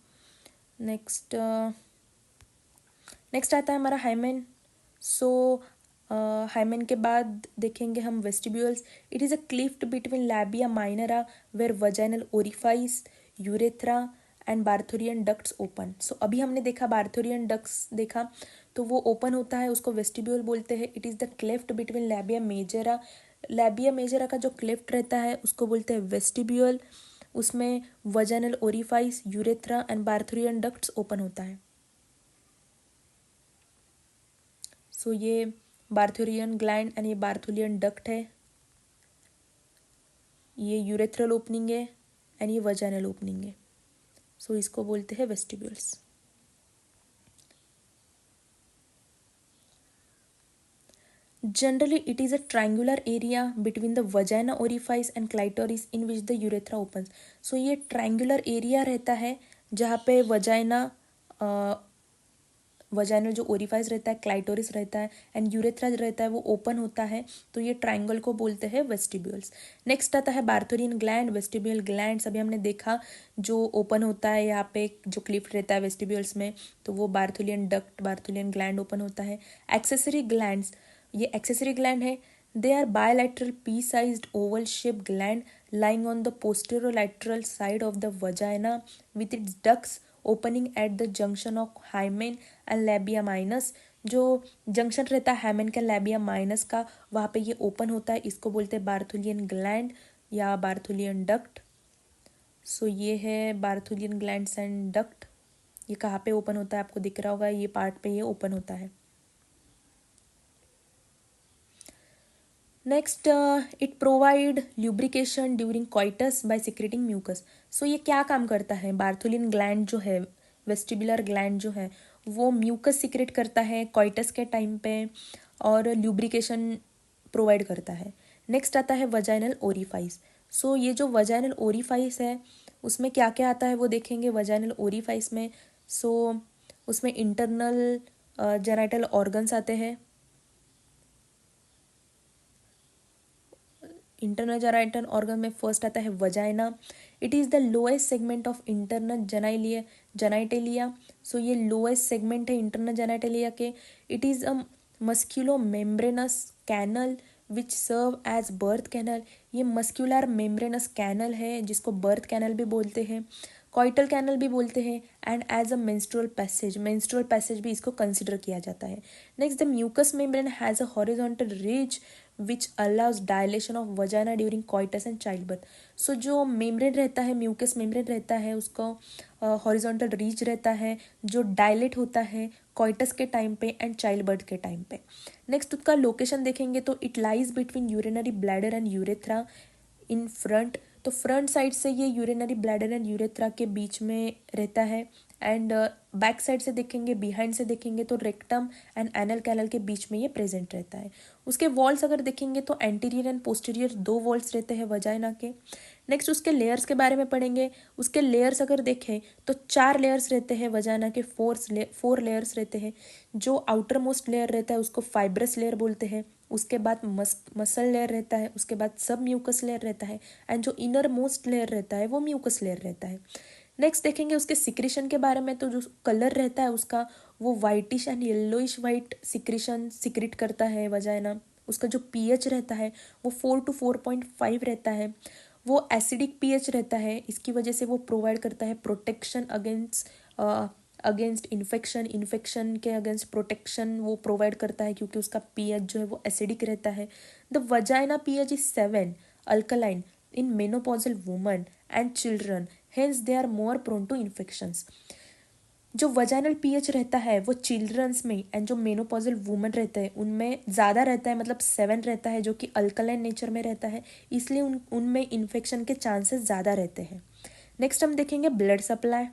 नेक्स्ट नेक्स्ट आता है हमारा हाइमेन. सो हाइमेन के बाद देखेंगे हम vestibules. It is a cleft between labia minora where vaginal orifice, urethra and Bartholin ducts open. So अभी हमने देखा बार्थोरियन डक्ट्स देखा तो वो ओपन होता है, उसको वेस्टिब्यूल बोलते हैं. It is the cleft between labia majora, labia majora का जो क्लेफ्ट रहता है उसको बोलते हैं वेस्टिब्यूल. उसमें vaginal orifice, urethra and Bartholin ducts open होता है. सो ये बार्थोरियन ग्लैंड एंड ये बार्थोरियन डक्ट है, ये यूरेथ्रल ओपनिंग है एंड ये वजाइनल ओपनिंग है. सो इसको बोलते हैं vestibules. Generally, it is a triangular area between the vagina orifice and clitoris in which the urethra opens. So ये triangular area रहता है जहाँ पे वजाइना वजाइनल जो ओरिफाइस रहता है, क्लाइटोरिस रहता है एंड यूरेथ्रा रहता है वो ओपन होता है, तो ये ट्राइंगल को बोलते हैं वेस्टिब्यूल्स. नेक्स्ट आता है बार्थोरियन ग्लैंड, वेस्टिब्यूल ग्लैंड. अभी हमने देखा जो ओपन होता है यहाँ पे जो क्लिफ्ट रहता है वेस्टिब्यूल्स में, तो वो Bartholin duct, Bartholin gland open होता है. एक्सेसरी ग्लैंड्स, ये एक्सेसरी ग्लैंड है. They are bilateral pea sized oval shape gland lying on the posterolateral side of the vagina with its ducts opening at the junction of hymen and labia minus. जो junction रहता है hymen का labia minus का, वहाँ पे ये open होता है, इसको बोलते हैं बार्थोलियन ग्लैंड या बार्थोलियन डक्ट. सो ये है बार्थोलियन ग्लैंड्स एंड डक्ट. ये कहाँ पे ओपन होता है आपको दिख रहा होगा, ये पार्ट पे ये ओपन होता है. Next, it provide lubrication during coitus by secreting mucus. So ये क्या काम करता है, बार्थोलिन ग्लैंड जो है, वेस्टिबुलर ग्लैंड जो है वो म्यूकस सिक्रेट करता है कॉइटस के टाइम पे और ल्यूब्रिकेशन प्रोवाइड करता है. नेक्स्ट आता है वजाइनल ओरिफाइस. सो ये जो वजाइनल ओरिफाइस है उसमें क्या क्या आता है वो देखेंगे वजाइनल ओरिफाइस में. सो उसमें इंटरनल जेनाइटल ऑर्गन्स आते हैं. इंटरनल जेनाइटल ऑर्गन में फर्स्ट आता है vagina. It is the lowest segment of internal genitalia. So ये लोएस्ट सेगमेंट है इंटरनल जेनाइटेलिया के. It is a musculo membranous canal which serve as birth canal. ये muscular membranous canal है जिसको birth canal भी बोलते हैं, कॉइटल कैनल भी बोलते हैं and as a menstrual passage भी इसको कंसिडर किया जाता है. Next, the mucus membrane has a horizontal ridge which allows dilation of vagina during coitus and child birth. So जो मेम्ब्रेन रहता है, म्यूकस मेम्ब्रेन रहता है, उसको हॉरिजॉन्टल रीच रहता है जो डायलेट होता है कॉइटस के टाइम पे एंड चाइल्ड बर्थ के टाइम पे. नेक्स्ट उसका लोकेशन देखेंगे तो it lies between urinary bladder and urethra in front. तो फ्रंट साइड से ये यूरिनरी ब्लैडर एंड यूरेथ्रा के बीच में रहता है एंड बैक साइड से देखेंगे, बिहाइंड से देखेंगे तो रेक्टम एंड एनल कैनल के बीच में ये प्रेजेंट रहता है. उसके वॉल्स अगर देखेंगे तो एंटीरियर एंड पोस्टीरियर 2 वॉल्स रहते हैं वजाइना के. नेक्स्ट उसके लेयर्स के बारे में पढ़ेंगे. उसके लेयर्स अगर देखें तो 4 लेयर्स रहते हैं वजाइना के, 4 लेयर्स रहते हैं. जो आउटर मोस्ट लेयर रहता है उसको फाइब्रस लेयर बोलते हैं. उसके बाद मसल लेयर रहता है, उसके बाद सब म्यूकस लेयर रहता है एंड जो इनर मोस्ट लेयर रहता है वो म्यूकस लेयर रहता है. नेक्स्ट देखेंगे उसके सिक्रीशन के बारे में. तो जो कलर रहता है उसका वो whitish and yellowish white secretion secrete करता है वजाइना. उसका जो पीएच रहता है वो 4 to 4.5 रहता है. वो एसिडिक पीएच रहता है, इसकी वजह से वो प्रोवाइड करता है प्रोटेक्शन अगेंस्ट इन्फेक्शन के अगेंस्ट प्रोटेक्शन वो प्रोवाइड करता है क्योंकि उसका पीएच जो है वो एसिडिक रहता है. The vagina pH is 7 alkaline in menopausal woman and children, hence they are more prone to infections. जो वजाइनल पीएच रहता है वो चिल्ड्रंस में एंड जो मेनोपॉजल वुमेन रहते हैं उनमें ज़्यादा रहता है, मतलब 7 रहता है, जो कि अल्कलाइन नेचर में रहता है, इसलिए उनमें इन्फेक्शन के चांसेस ज़्यादा रहते हैं। नेक्स्ट हम देखेंगे ब्लड सप्लाई।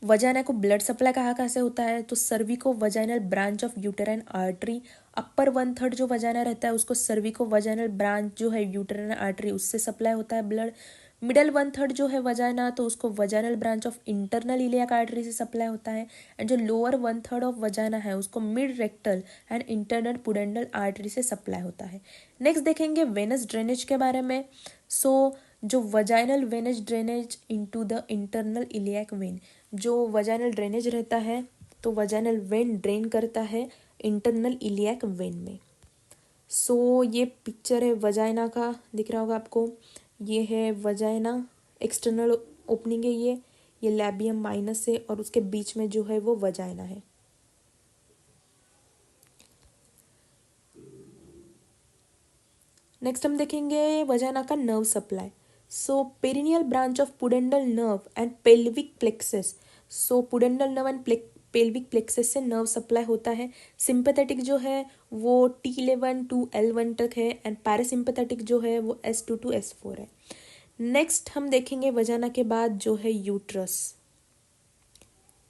वजाइना को ब्लड सप्लाई कहाँ से होता है, तो cervico vaginal branch of uterine artery. Upper 1/3 जो वजाइना रहता है उसको सर्विको वजाइनल ब्रांच जो है यूटेराइन आर्टरी उससे सप्लाई होता है ब्लड। मिडल 1/3 जो है वजाइना तो उसको vaginal branch of internal iliac artery से सप्लाई होता है। एंड जो लोअर 1/3 ऑफ वजाइना है उसको mid rectal and internal pudendal artery से सप्लाई होता है। नेक्स्ट देखेंगे वेनस ड्रेनेज के बारे में। सो जो vaginal venous drainage into the internal iliac vein, जो वजाइनल ड्रेनेज रहता है तो वजाइनल वेन ड्रेन करता है इंटरनल इलियाक वेन में। सो ये पिक्चर है वजाइना का, दिख रहा होगा आपको, ये है वजाइना, एक्सटर्नल ओपनिंग है ये लैबियम माइनस है और उसके बीच में जो है वो वजाइना है। नेक्स्ट हम देखेंगे वजाइना का nerve supply. So perineal branch of pudendal nerve and pelvic plexus. So pudendal nerve and pelvic plexus से नर्व सप्लाई होता है। सिंपैथेटिक जो है वो T11 टू L1 तक है एंड पैरासिम्पैथेटिक जो है वो S2 टू S4 है। नेक्स्ट हम देखेंगे वजाइना के बाद जो है यूट्रस।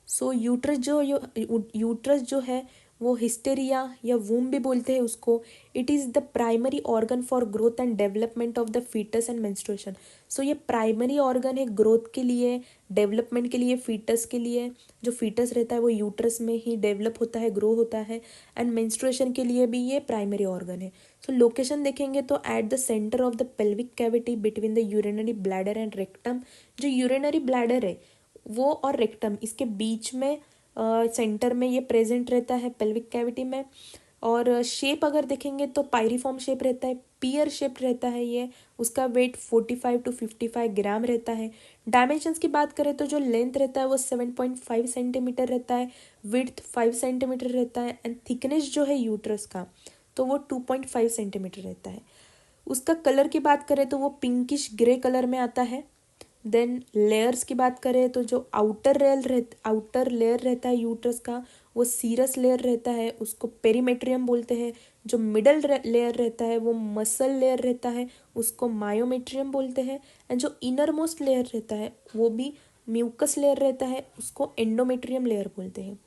सो यूट्रस जो है वो हिस्टेरिया या वूम भी बोलते हैं उसको। It is the primary organ for growth and development of the foetus and menstruation. So ये प्राइमरी ऑर्गन है ग्रोथ के लिए, डेवलपमेंट के लिए, फीटस के लिए। जो फीटस रहता है वो यूट्रस में ही डेवलप होता है, ग्रो होता है, एंड मेंस्ट्रुएशन के लिए भी ये प्राइमरी ऑर्गन है। सो लोकेशन देखेंगे तो at the centre of the pelvic cavity between the urinary bladder and rectum. जो यूरिनरी ब्लैडर है वो और रेक्टम इसके बीच में सेंटर में ये प्रेजेंट रहता है पेल्विक कैविटी में। और शेप अगर देखेंगे तो पायरीफॉर्म शेप रहता है, पियर शेप रहता है ये। उसका वेट 45 टू 55 ग्राम रहता है। डायमेंशंस की बात करें तो जो लेंथ रहता है वो 7.5 सेंटीमीटर रहता है, विड्थ 5 सेंटीमीटर रहता है, एंड थिकनेस जो है यूट्रस का तो वो 2.5 सेंटीमीटर रहता है। उसका कलर की बात करें तो वो पिंकिश ग्रे कलर में आता है। देन लेयर्स की बात करें तो जो आउटर लेयर रहता है यूट्रस का वो सीरस लेयर रहता है, उसको पेरीमेट्रियम बोलते हैं। जो मिडल लेयर रहता है वो मसल लेयर रहता है, उसको मायोमेट्रियम बोलते हैं। एंड जो इनर मोस्ट लेयर रहता है वो भी म्यूकस लेयर रहता है, उसको एंडोमेट्रियम लेयर बोलते हैं।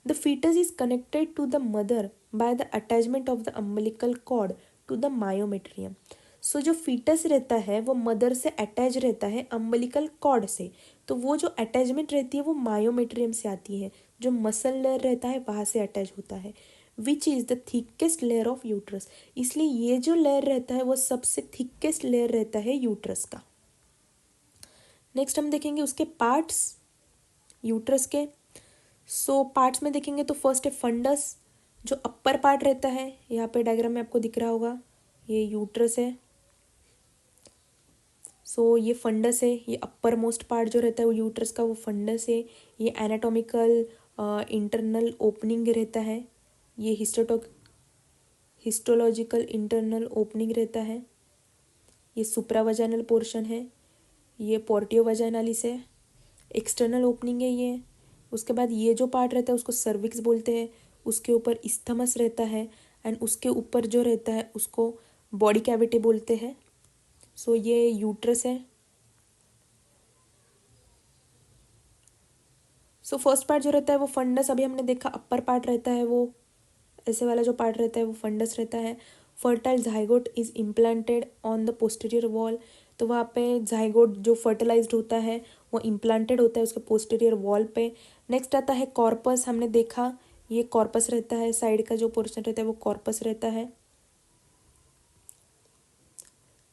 The foetus is connected to the mother by the attachment of the umbilical cord to the myometrium. So जो फीटस रहता है वो मदर से अटैच रहता है अम्बिलिकल कॉर्ड से, तो वो जो अटैचमेंट रहती है वो मायोमेट्रियम से आती है। जो मसल लेयर रहता है वहाँ से अटैच होता है, which is the thickest layer of uterus. इसलिए ये जो लेयर रहता है वो सबसे थिकेस्ट लेयर रहता है यूट्रस का। नेक्स्ट हम देखेंगे उसके पार्ट्स यूट्रस के। सो पार्ट्स में देखेंगे तो फर्स्ट है फंडस, जो अपर पार्ट रहता है, यहाँ पे डायग्राम में आपको दिख रहा होगा, ये यूट्रस है। सो ये फंडस है, ये अपर मोस्ट पार्ट जो रहता है वो यूट्रस का वो फंडस है। ये एनाटॉमिकल इंटरनल ओपनिंग रहता है, ये हिस्टोलॉजिकल इंटरनल ओपनिंग रहता है। ये सुप्रावजाइनल पोर्शन है, ये पोर्टियो वजाइनालिस है, एक्सटर्नल ओपनिंग है ये। उसके बाद ये जो पार्ट रहता है उसको सर्विक्स बोलते हैं, उसके ऊपर इस्थमस रहता है, एंड उसके ऊपर जो रहता है उसको बॉडी कैविटी बोलते हैं। सो ये यूट्रस है। सो फर्स्ट पार्ट जो रहता है वो फंडस, अभी हमने देखा अपर पार्ट रहता है वो ऐसे वाला जो पार्ट रहता है वो फंडस रहता है। Fertile zygote is implanted on the posterior wall, तो वहाँ पे जाइगोट जो फर्टिलाइज्ड होता है वो इम्प्लांटेड होता है उसके पोस्टीरियर वॉल पे। नेक्स्ट आता है कॉर्पस, हमने देखा ये कॉर्पस रहता है, साइड का जो पोर्शन रहता है वो कॉर्पस रहता है।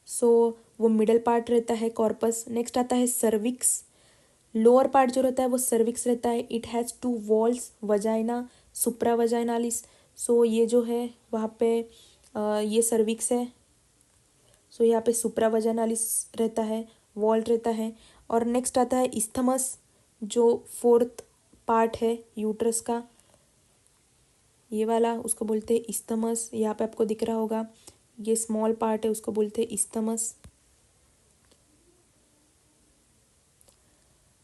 सो वो मिडल पार्ट रहता है कॉर्पस। नेक्स्ट आता है सर्विक्स, लोअर पार्ट जो रहता है वो सर्विक्स रहता है। It has 2 walls, vagina supra vaginalis. सो ये जो है वहाँ पे ये सर्विक्स है। सो यहाँ पे सुप्रा वजाइनालिस रहता है, वॉल रहता है। और नेक्स्ट आता है इस्थमस, जो 4th पार्ट है यूट्रस का, ये वाला उसको बोलते हैं इस्थमस। यहाँ पे आपको दिख रहा होगा ये स्मॉल पार्ट है उसको बोलते हैं isthmus.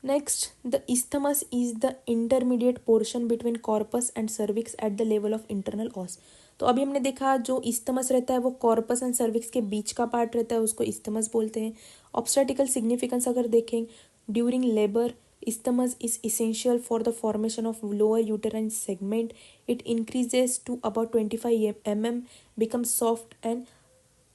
Next, the isthmus is the intermediate portion between corpus and cervix eight the level of internal ऑस। तो अभी हमने देखा जो isthmus रहता है वो कॉर्पस एंड सर्विक्स के बीच का पार्ट रहता है, उसको isthmus बोलते हैं। ऑब्स्टेटिकल सिग्निफिकेंस अगर देखें, during labour isthmus is essential for the formation of lower uterine segment. It increases to about 25 mm, becomes soft and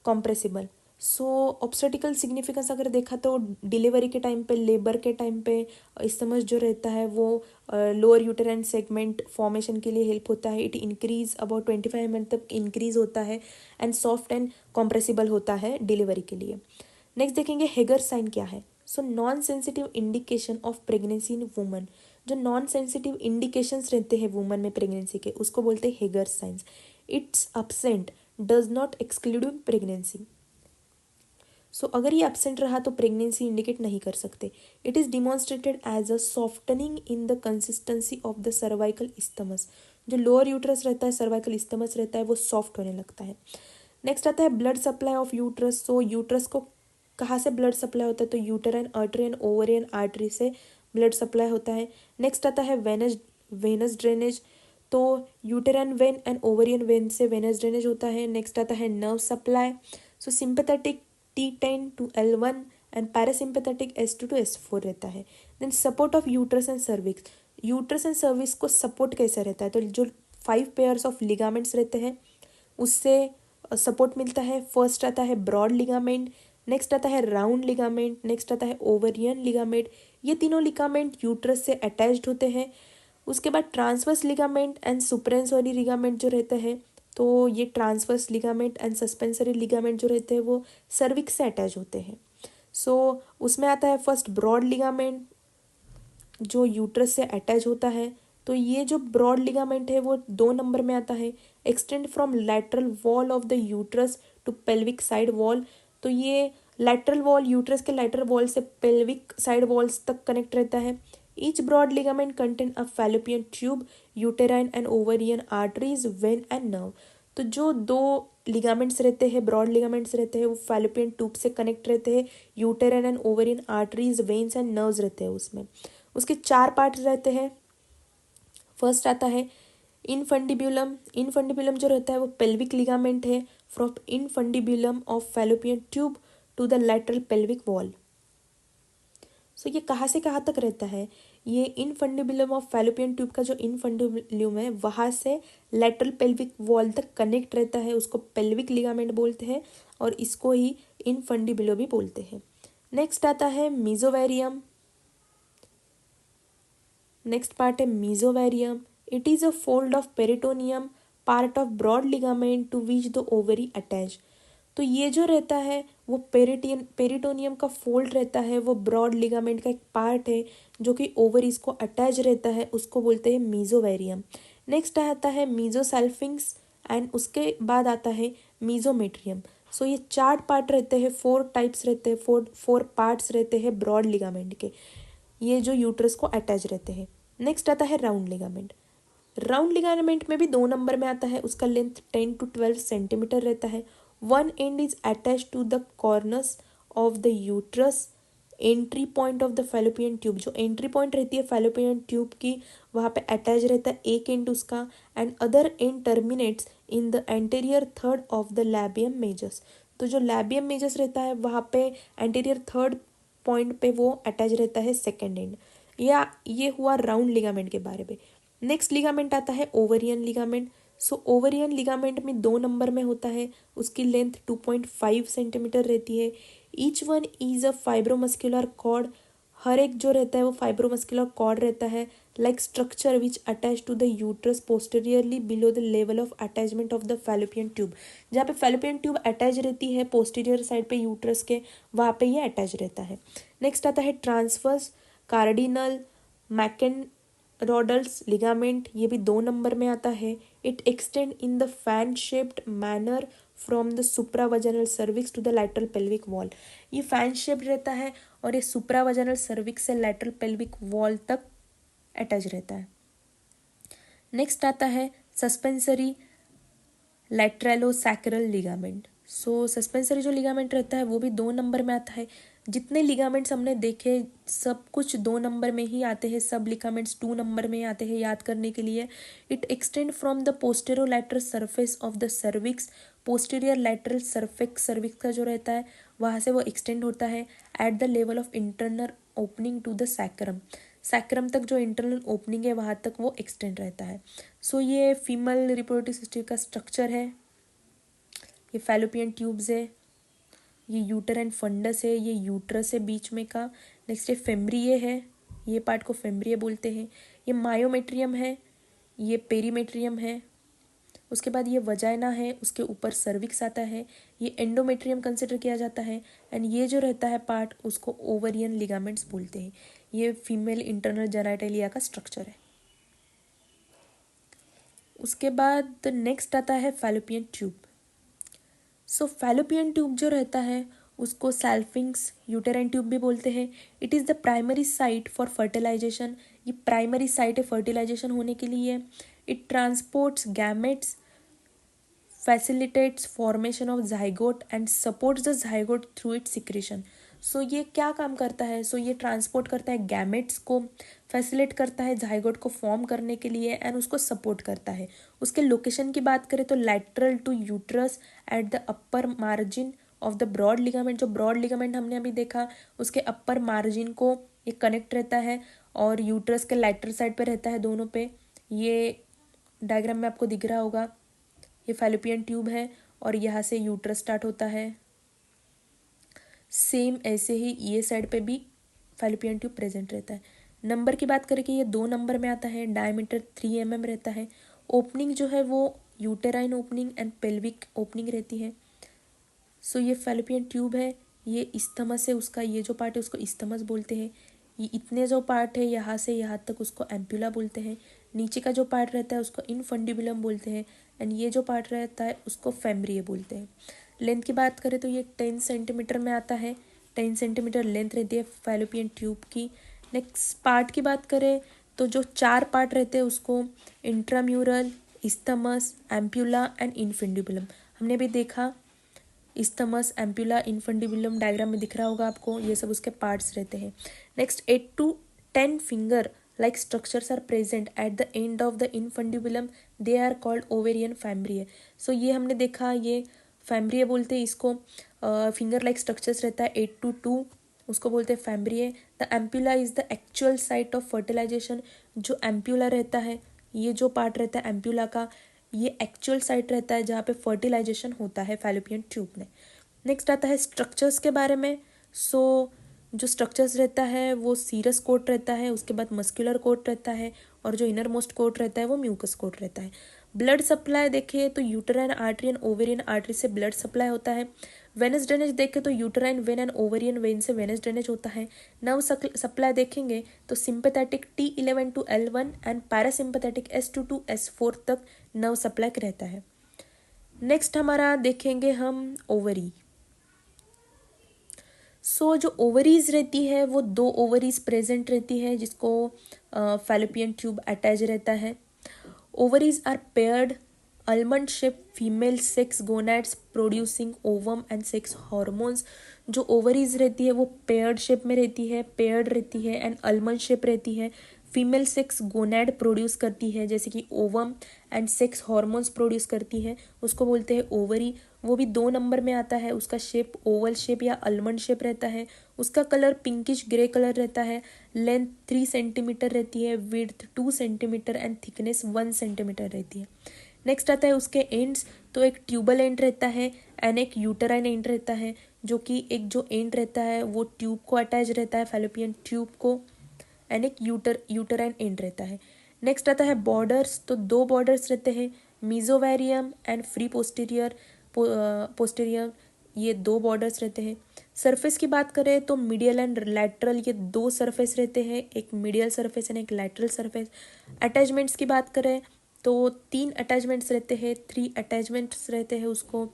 compressible. So obstetrical significance अगर देखा तो डिलीवरी के टाइम पे, लेबर के टाइम पे isthmus जो रहता है वो लोअर यूटेराइन सेगमेंट फॉर्मेशन के लिए हेल्प होता है। इट इंक्रीज अबाउट 25 mm तक इंक्रीज होता है एंड सॉफ्ट एंड कॉम्प्रेसिबल होता है डिलीवरी के लिए। नेक्स्ट देखेंगे हेगर साइन क्या है। So non sensitive indication of pregnancy in woman, जो नॉन सेंसिटिव इंडिकेशंस रहते हैं वुमन में प्रेगनेंसी के, उसको बोलते हैं Hegar signs. It's absent does not exclude pregnancy. So अगर ये एब्सेंट रहा तो प्रेगनेंसी इंडिकेट नहीं कर सकते। It is demonstrated as a softening in the consistency of the cervical isthmus, जो लोअर यूट्रस रहता है, सर्वाइकल isthmus रहता है, वो सॉफ्ट होने लगता है। नेक्स्ट आता है blood supply of uterus. So uterus को कहाँ से ब्लड सप्लाई होता है, तो uterine artery and ovarian artery से ब्लड सप्लाई होता है। नेक्स्ट आता है वेनस ड्रेनेज। तो uterine vein and ovarian vein से वेनस ड्रेनेज होता है। नेक्स्ट आता है nerve supply. So sympathetic T10 to L1 and parasympathetic S2 to S4 रहता है। Then support of uterus and cervix. Uterus and cervix को support कैसे रहता है, तो जो 5 पेयर्स ऑफ लिगामेंट्स रहते हैं उससे सपोर्ट मिलता है। फर्स्ट आता है ब्रॉड लिगामेंट, नेक्स्ट आता है राउंड लिगामेंट, नेक्स्ट आता है ओवरियन लिगामेंट। ये तीनों लिगामेंट यूट्रस से अटैच्ड होते हैं। उसके बाद ट्रांसवर्स लिगामेंट एंड सुपरेंसोरी लिगामेंट जो रहते हैं, तो ये transverse ligament and suspensory ligament जो रहते हैं वो सर्विक्स से अटैच होते हैं। सो उसमें आता है फर्स्ट ब्रॉड लिगामेंट जो यूट्रस से अटैच होता है। तो ये जो ब्रॉड लिगामेंट है वो 2 नंबर में आता है। Extend from lateral wall of the uterus to pelvic side wall. तो ये लैटरल वॉल, यूट्रस के लैटरल वॉल से पेल्विक साइड वॉल्स तक कनेक्ट रहता है। Each broad ligament contain a Fallopian tube, uterine and ovarian arteries, vein and nerve. तो जो 2 ligaments रहते हैं, ब्रॉड लिगामेंट्स रहते हैं, वो फैलोपियन ट्यूब से कनेक्ट रहते हैं। Uterine and ovarian arteries, veins and nerves रहते हैं उसमें। उसके 4 पार्ट रहते हैं। फर्स्ट आता है इनफंडिब्यूलम। इनफंडिब्यूलम जो रहता है वो पेल्विक लिगामेंट है from infundibulum of fallopian tube to the lateral pelvic wall. So ये कहाँ से कहाँ तक रहता है, ये इनफंडिबुलम ऑफ फैलोपियन ट्यूब का जो इनफंडिबुलम है वहाँ से लेटरल पेल्विक वॉल तक कनेक्ट रहता है, उसको पेल्विक लिगामेंट बोलते हैं और इसको ही इनफंडिबुलो भी बोलते हैं। नेक्स्ट आता है मीजोवेरियम। नेक्स्ट पार्ट है mesovarium. It is a fold of peritoneum, part of broad ligament to which the ovary attach. तो ये जो रहता है वो पेरिटोनियम का फोल्ड रहता है, वो ब्रॉड लिगामेंट का एक पार्ट है जो कि ओवरीज को अटैच रहता है, उसको बोलते हैं मीजोवेरियम। नेक्स्ट आता है मीजोसल्फिंक्स एंड उसके बाद आता है मीजोमेट्रियम। सो ये 4 पार्ट रहते हैं, 4 टाइप्स रहते हैं, 4 पार्ट्स रहते हैं ब्रॉड लिगामेंट के, ये जो यूट्रस को अटैच रहते हैं। नेक्स्ट आता है राउंड लिगामेंट। राउंड लिगामेंट में भी 2 नंबर में आता है, उसका लेंथ 10 to 12 सेंटीमीटर रहता है। One end is attach to the cornus of the uterus, entry point of the fallopian tube. जो एंट्री पॉइंट रहती है फैलोपियन ट्यूब की वहाँ पे अटैच रहता है एक एंड उसका, and other end terminates in the anterior third of the labium majus. तो जो लैबियम मेजस रहता है वहाँ पे एंटीरियर थर्ड पॉइंट पे वो अटैच रहता है सेकेंड एंड। या ये हुआ राउंड लिगामेंट के बारे में। नेक्स्ट लिगामेंट आता है ओवरियन लिगामेंट। सो ओवरियन लिगामेंट में 2 नंबर में होता है, उसकी लेंथ 2.5 सेंटीमीटर रहती है। Each one is a fibromuscular cord. हर एक जो रहता है वो फाइब्रोमस्कुलर कॉर्ड रहता है, like structure which attach to the uterus posteriorly below the level of attachment of the fallopian tube. जहाँ पे फैलोपियन ट्यूब अटैच रहती है पोस्टीरियर साइड पे यूट्रस के, वहाँ पे ये अटैच रहता है। नेक्स्ट आता है transverse cardinal Mackenrodt's ligament, ये भी 2 नंबर में आता है। It extend in the fan shaped manner from the supravaginal cervix to the lateral pelvic wall. ये फैन शेप्ड रहता है और ये सुप्रावजाइनल सर्विक्स से लैटरल पेल्विक वॉल तक अटैच रहता है। नेक्स्ट आता है suspensory laterosacral ligament. So suspensory जो लिगामेंट रहता है वो भी 2 नंबर में आता है। जितने लिगामेंट्स हमने देखे सब कुछ 2 नंबर में ही आते हैं, सब लिगामेंट्स 2 नंबर में आते हैं याद करने के लिए। It extend from the posterolateral surface of the cervix, posterior lateral surface, cervix का जो रहता है वहाँ से वो एक्सटेंड होता है at the level of internal opening to the sacrum, sacrum तक जो इंटरनल ओपनिंग है वहाँ तक वो एक्सटेंड रहता है। सो ये फीमेल रिप्रोडक्टिव सिस्टम का स्ट्रक्चर है। ये फैलोपियन ट्यूब्स है, ये यूटरन फंडस है, ये यूट्रस है बीच में का। नेक्स्ट ये फेम्ब्रिये है, ये पार्ट को फेम्ब्रिये बोलते हैं। ये मायोमेट्रियम है, ये पेरीमेट्रियम है। उसके बाद ये वजाइना है, उसके ऊपर सर्विक्स आता है, ये एंडोमेट्रियम कंसिडर किया जाता है। एंड ये जो रहता है पार्ट उसको ओवरियन लिगामेंट्स बोलते हैं। ये फीमेल इंटरनल जेनाइटेलिया का स्ट्रक्चर है। उसके बाद नेक्स्ट आता है फैलोपियन ट्यूब। सो फैलोपियन ट्यूब जो रहता है उसको सैल्फिंक्स यूटेराइन ट्यूब भी बोलते हैं। It is the primary site for fertilisation, ये प्राइमरी साइट है फर्टिलाइजेशन होने के लिए। It transports gametes, facilitates formation of zygote and supports the zygote through its secretion। सो ये क्या काम करता है? सो ये ट्रांसपोर्ट करता है गैमेट्स को, फैसिलिटेट करता है जाइगोट को फॉर्म करने के लिए एंड उसको सपोर्ट करता है। उसके लोकेशन की बात करें तो lateral to uterus at the upper margin of the broad ligament, जो ब्रॉड लिगामेंट हमने अभी देखा उसके अपर मार्जिन को ये कनेक्ट रहता है और यूट्रस के लैटरल साइड पे रहता है दोनों पे। ये डायग्राम में आपको दिख रहा होगा, ये फैलोपियन ट्यूब है और यहाँ से यूट्रस स्टार्ट होता है। सेम ऐसे ही ये साइड पे भी फैलोपियन ट्यूब प्रेजेंट रहता है। नंबर की बात करें कि ये 2 नंबर में आता है, डायमीटर 3 mm रहता है। ओपनिंग जो है वो uterine opening and pelvic opening रहती है। सो ये फैलोपियन ट्यूब है, ये इस्थमस है उसका, ये जो पार्ट है उसको इस्थमस बोलते हैं। ये इतने जो पार्ट है यहाँ से यहाँ तक उसको एम्प्यूला बोलते हैं। नीचे का जो पार्ट रहता है उसको इनफंडिबुलम बोलते हैं एंड ये जो पार्ट रहता है उसको फेम्ब्रिये बोलते हैं। लेंथ की बात करें तो ये 10 सेंटीमीटर में आता है, 10 सेंटीमीटर लेंथ रहती है फैलोपियन ट्यूब की। नेक्स्ट पार्ट की बात करें तो जो 4 पार्ट रहते हैं उसको intramural, isthmus, ampulla and infundibulum हमने भी देखा। इस्थमस, एम्प्यूला, इनफंडिबुलम डायग्राम में दिख रहा होगा आपको, ये सब उसके पार्ट्स रहते हैं। Next 8 to 10 finger like structures are present at the end of the infundibulum, they are called ovarian fimbriae। so ये हमने देखा, ये फैम्ब्रिये बोलते हैं इसको। फिंगर लाइक स्ट्रक्चर्स रहता है 8 to 2, उसको बोलते हैं fimbriae. The ampulla is the actual site of fertilisation, जो एम्प्यूला रहता है ये जो पार्ट रहता है एम्प्यूला का, ये एक्चुअल साइट रहता है जहाँ पे फर्टिलाइजेशन होता है फैलोपियन ट्यूब में। नेक्स्ट आता है स्ट्रक्चर्स के बारे में। सो जो स्ट्रक्चर्स रहता है वो सीरस कोट रहता है, उसके बाद मस्कुलर कोट रहता है और जो इनर मोस्ट कोट रहता है वो म्यूकस कोट रहता है। ब्लड सप्लाई देखें तो uterine artery and ovarian artery से ब्लड सप्लाई होता है। वेनस ड्रेनेज देखें तो uterine vein and ovarian when से वेनस ड्रेनेज होता है। नर्व सप्लाई देखेंगे तो sympathetic T11 to L1 and parasympathetic S2 to S4 तक नर्व सप्लाई रहता है। नेक्स्ट हमारा देखेंगे हम ओवरी। सो जो ओवरीज रहती है वो 2 ओवरीज प्रेजेंट रहती है जिसको फैलोपियन ट्यूब अटैच रहता है। Ovaries are paired almond shaped female sex gonads producing ovum and sex hormones. जो ओवरीज रहती है वो पेयर्ड शेप में रहती है, पेयर्ड रहती है एंड almond शेप रहती है। फीमेल सेक्स गोनैड प्रोड्यूस करती है जैसे कि ovum and sex hormones produce करती है, उसको बोलते हैं ओवरी। वो भी 2 नंबर में आता है, उसका शेप ओवल शेप या almond शेप रहता है। उसका कलर पिंकिश ग्रे कलर रहता है। लेंथ 3 सेंटीमीटर रहती है, width 2 centimetre and thickness 1 centimetre रहती है। नेक्स्ट आता है उसके एंड्स, तो एक ट्यूबल एंड रहता है एंड एक यूटेराइन एंड रहता है, जो कि एक जो एंड रहता है वो ट्यूब को अटैच रहता है फैलोपियन ट्यूब को, एंड एक यूटेराइन एंड रहता है। नेक्स्ट आता है बॉर्डर्स, तो 2 बॉर्डर्स रहते हैं, मीजोवेरियम एंड फ्री पोस्टीरियर, ये 2 बॉर्डर्स रहते हैं। सरफेस की बात करें तो मीडियल एंड लैटरल ये 2 सरफेस रहते हैं, एक मीडियल सरफेस एंड एक लैटरल सरफेस। अटैचमेंट्स की बात करें तो 3 अटैचमेंट्स रहते हैं, 3 अटैचमेंट्स रहते हैं उसको।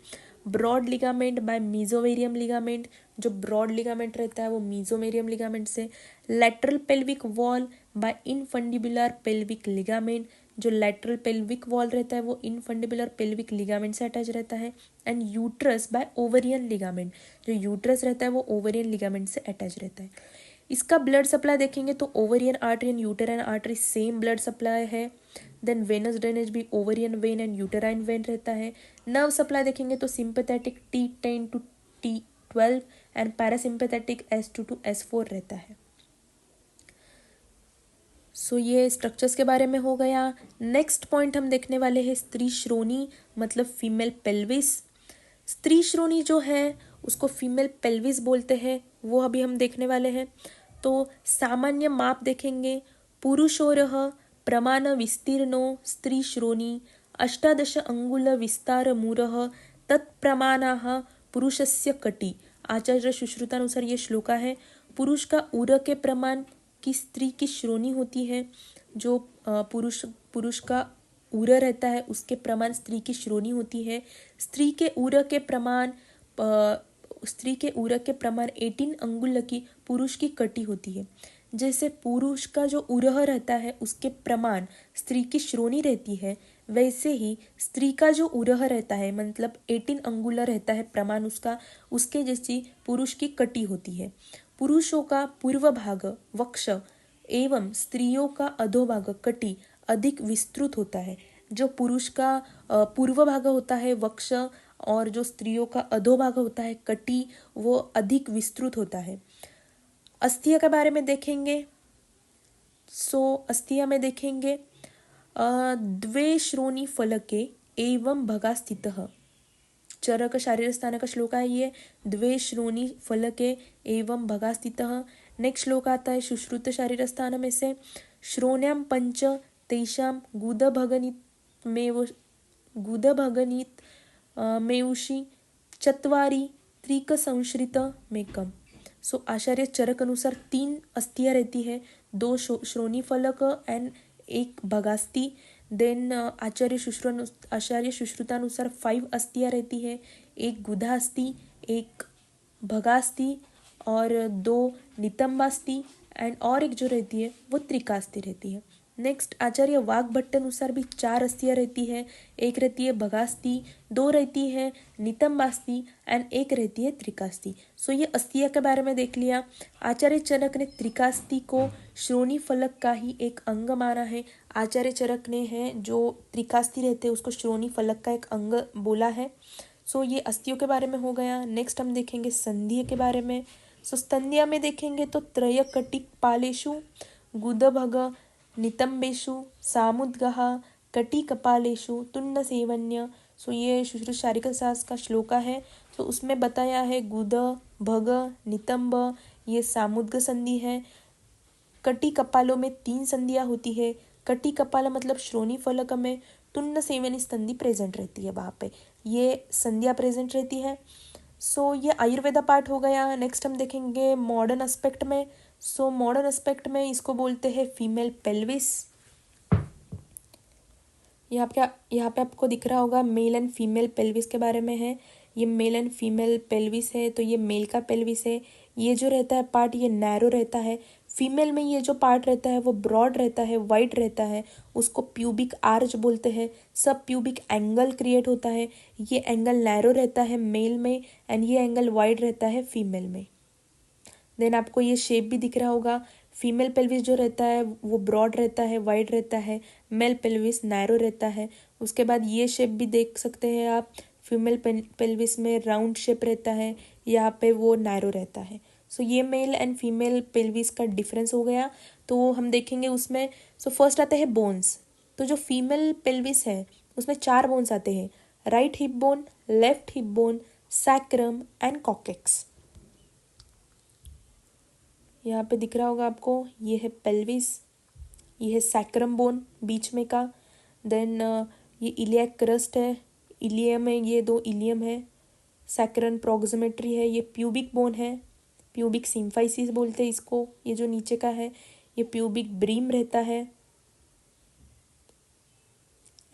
Broad ligament by mesovarium ligament, जो ब्रॉड लिगामेंट रहता है वो मीजोवेरियम लिगामेंट से। Lateral pelvic wall by infundibular pelvic ligament, जो लैटरल पेल्विक वॉल रहता है वो इनफंडिबुलर पेल्विक लिगामेंट से अटैच रहता है, and uterus by ovarian ligament, जो यूट्रस रहता है वो ओवेरियन लिगामेंट से अटैच रहता है। इसका ब्लड सप्लाई देखेंगे तो ovarian artery and uterine artery same blood supply है। देन वेनस ड्रेनेज भी ovarian when and uterine when रहता है। नर्व सप्लाई देखेंगे तो sympathetic T10 to T12 and parasympathetic S2 to S4 रहता है। सो ये स्ट्रक्चर्स के बारे में हो गया। नेक्स्ट पॉइंट हम देखने वाले हैं स्त्री श्रोणी मतलब फीमेल पेल्विस। स्त्री श्रोणी जो है उसको फीमेल पेल्विस बोलते हैं, वो अभी हम देखने वाले हैं। तो सामान्य माप देखेंगे, पुरुषोरः प्रमाण विस्तीर्णो स्त्री श्रोणी 18 अंगुल विस्तार मूरः तत्प्रमाणाः पुरुषस्य कटी। आचार्य सुश्रुतानुसार ये श्लोका है। पुरुष का उर के प्रमाण की स्त्री की श्रोणी होती है, जो पुरुष का उर रहता है उसके प्रमाण स्त्री की श्रोणी होती है। स्त्री के उर के प्रमाण 18 अंगुल की पुरुष की कटी होती है। जैसे पुरुष का जो उरह रहता है उसके प्रमाण स्त्री की श्रोणी रहती है, वैसे ही स्त्री का जो उरह रहता है मतलब 18 अंगुल रहता है प्रमाण उसका, उसके जैसी पुरुष की कटी होती है। पुरुषों का पूर्व भाग वक्ष एवं स्त्रियों का अधोभाग कटी अधिक विस्तृत होता है। जो पुरुष का पूर्व भाग होता है वक्ष और जो स्त्रियों का अधोभाग होता है कटी, वो अधिक विस्तृत होता है। अस्थिया के बारे में देखेंगे। अस्थिया में देखेंगे द्वे श्रोणी फलके एवं भगा स्थितः। चरक शारीर स्थान का श्लोक है ये, द्वे श्रोणी फलके एवं भगा स्थितः। नेक्स्ट श्लोक आता है सुश्रुत शारीर स्थान में से, श्रोण्याम पंच तेषाम गुदभगनित मेउषि चत्वारि त्रिक संश्रित मेकम। आचार्य चरक अनुसार 3 अस्थियां रहती है, 2 श्रोणी फलक एंड 1 भगास्थी। देन आचार्य सुश्रुतानुसार 5 अस्थियां रहती है, 1 गुदास्थी, 1 भगास्थी और 2 नितंबास्थी एंड और एक जो रहती है वो त्रिकास्थी रहती है। नेक्स्ट आचार्य वाग्भट्ट अनुसार भी 4 अस्थियां रहती है, 1 रहती है भगास्थी, 2 रहती है नितंबास्थी एंड 1 रहती है त्रिकास्थी। ये अस्थिया के बारे में देख लिया। आचार्य चरक ने त्रिकास्थी को श्रोणी फलक का ही एक अंग माना है। आचार्य चरक ने है जो त्रिकास्थी रहते हैं उसको श्रोणी फलक का एक अंग बोला है। ये अस्थियों के बारे में हो गया। नेक्स्ट हम देखेंगे संधिया के बारे में। संधिया में देखेंगे तो त्रयकटिक पालेषु गुदभग नितंबेषु सामुद्गः कटिकपालेषु तुन्न सेवन्य। ये सुश्रुत शारीरिक शास्त्र का श्लोका है। उसमें बताया है गुद भग नितंब ये सामुद्ग संधि है। कटी कपालों में 3 संधियां होती है। कटी कपाल मतलब श्रोणी फलक में तुन्न सेवनी संधि प्रेजेंट रहती है, वहाँ पे ये संधियां प्रेजेंट रहती है। ये आयुर्वेदा पार्ट हो गया। नेक्स्ट हम देखेंगे मॉडर्न एस्पेक्ट में। मॉडर्न एस्पेक्ट में इसको बोलते हैं फीमेल पेल्विस। यहाँ पे आपको दिख रहा होगा मेल एंड फीमेल पेल्विस के बारे में है। ये मेल एंड फीमेल पेल्विस है, तो ये मेल का पेल्विस है। ये जो रहता है पार्ट ये नैरो रहता है। फीमेल में ये जो पार्ट रहता है वो ब्रॉड रहता है, वाइड रहता है, उसको प्यूबिक आर्च बोलते हैं। सब प्यूबिक एंगल क्रिएट होता है। ये एंगल नैरो रहता है मेल में एंड ये एंगल वाइड रहता है फीमेल में। देन आपको ये शेप भी दिख रहा होगा। फीमेल पेल्विस जो रहता है वो ब्रॉड रहता है, वाइड रहता है। मेल पेल्विस नैरो रहता है। उसके बाद ये शेप भी देख सकते हैं आप, फीमेल पेल्विस में राउंड शेप रहता है, यहाँ पे वो नैरो रहता है। ये मेल एंड फीमेल पेल्विस का डिफरेंस हो गया। तो हम देखेंगे उसमें। फर्स्ट आते हैं बोन्स। तो जो फीमेल पेल्विस है उसमें 4 बोन्स आते हैं, right hip bone, left hip bone, sacrum and coccyx. यहाँ पे दिख रहा होगा आपको, ये है पेल्विस, ये है सैक्रम बोन बीच में का। देन ये इलियक क्रस्ट है, इलियम है, ये 2 इलियम है। सैक्रन प्रॉक्सिमेट्री है, ये प्यूबिक बोन है, प्यूबिक सिम्फाइसिस बोलते हैं इसको। ये जो नीचे का है ये प्यूबिक ब्रीम रहता है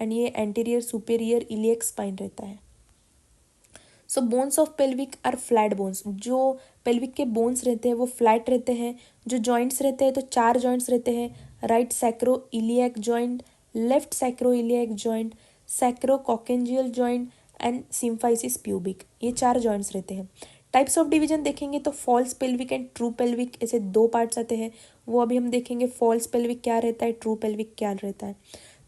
एंड ये एंटीरियर सुपेरियर इलियक स्पाइन रहता है। Bones of pelvic are flat bones. जो पेल्विक के बोन्स रहते हैं वो फ्लैट रहते हैं। जो जॉइंट्स रहते हैं तो 4 जॉइंट्स रहते हैं, right sacroiliac joint, left sacroiliac joint, sacrococcygeal joint and symphysis pubic, ये 4 जॉइंट्स रहते हैं। टाइप्स ऑफ डिवीजन देखेंगे तो false pelvic and true pelvic, ऐसे 2 पार्ट्स आते हैं, वो अभी हम देखेंगे। फॉल्स पेल्विक क्या रहता है, ट्रू पेल्विक क्या रहता है।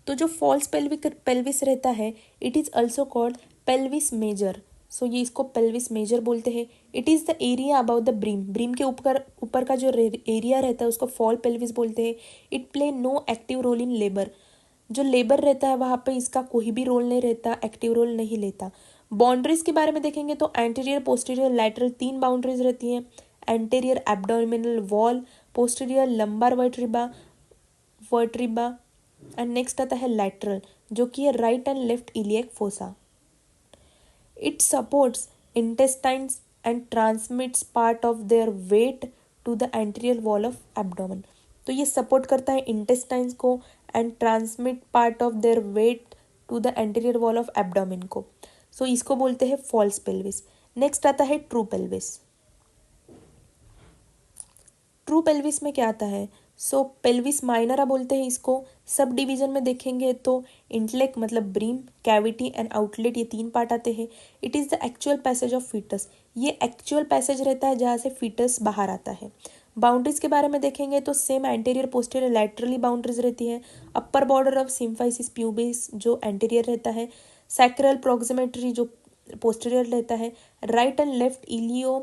तो जो फॉल्स पेल्विस रहता है, it is also called pelvis major. So ये इसको पेल्विस मेजर बोलते हैं। It is the area above the brim, brim के ऊपर का जो एरिया रहता है उसको फॉल पेल्विस बोलते हैं। It play no active role in labour, जो लेबर रहता है वहाँ पे इसका कोई भी रोल नहीं रहता, एक्टिव रोल नहीं लेता। बाउंड्रीज के बारे में देखेंगे तो एंटीरियर, पोस्टीरियर, लैटरल 3 बाउंड्रीज रहती हैं। Anterior abdominal wall, posterior lumbar vertebra and next आता है लैटरल, जो कि है right and left iliac fossa. It supports intestines and transmits part of their weight to the anterior wall of abdomen. तो ये support करता है इंटेस्टाइन्स को and transmit part of their weight to the anterior wall of abdomen को। So इसको बोलते हैं false pelvis. Next आता है ट्रू पेल्विस। ट्रू पेल्विस में क्या आता है, सो पेल्विस माइनरा बोलते हैं इसको। सब डिवीजन में देखेंगे तो इंटलेक मतलब ब्रीम, कैविटी एंड आउटलेट, ये 3 पार्ट आते हैं। It is the actual passage of fetus, ये एक्चुअल पैसेज रहता है जहाँ से फीटस बाहर आता है। बाउंड्रीज के बारे में देखेंगे तो same anterior, posterior, laterally boundaries रहती है। अपर बॉर्डर ऑफ सिम्फाइसिस प्यूबिस जो एंटीरियर रहता है, सैक्रल प्रोक्सिमेट्री जो पोस्टीरियर रहता है, राइट एंड लेफ्ट इलियो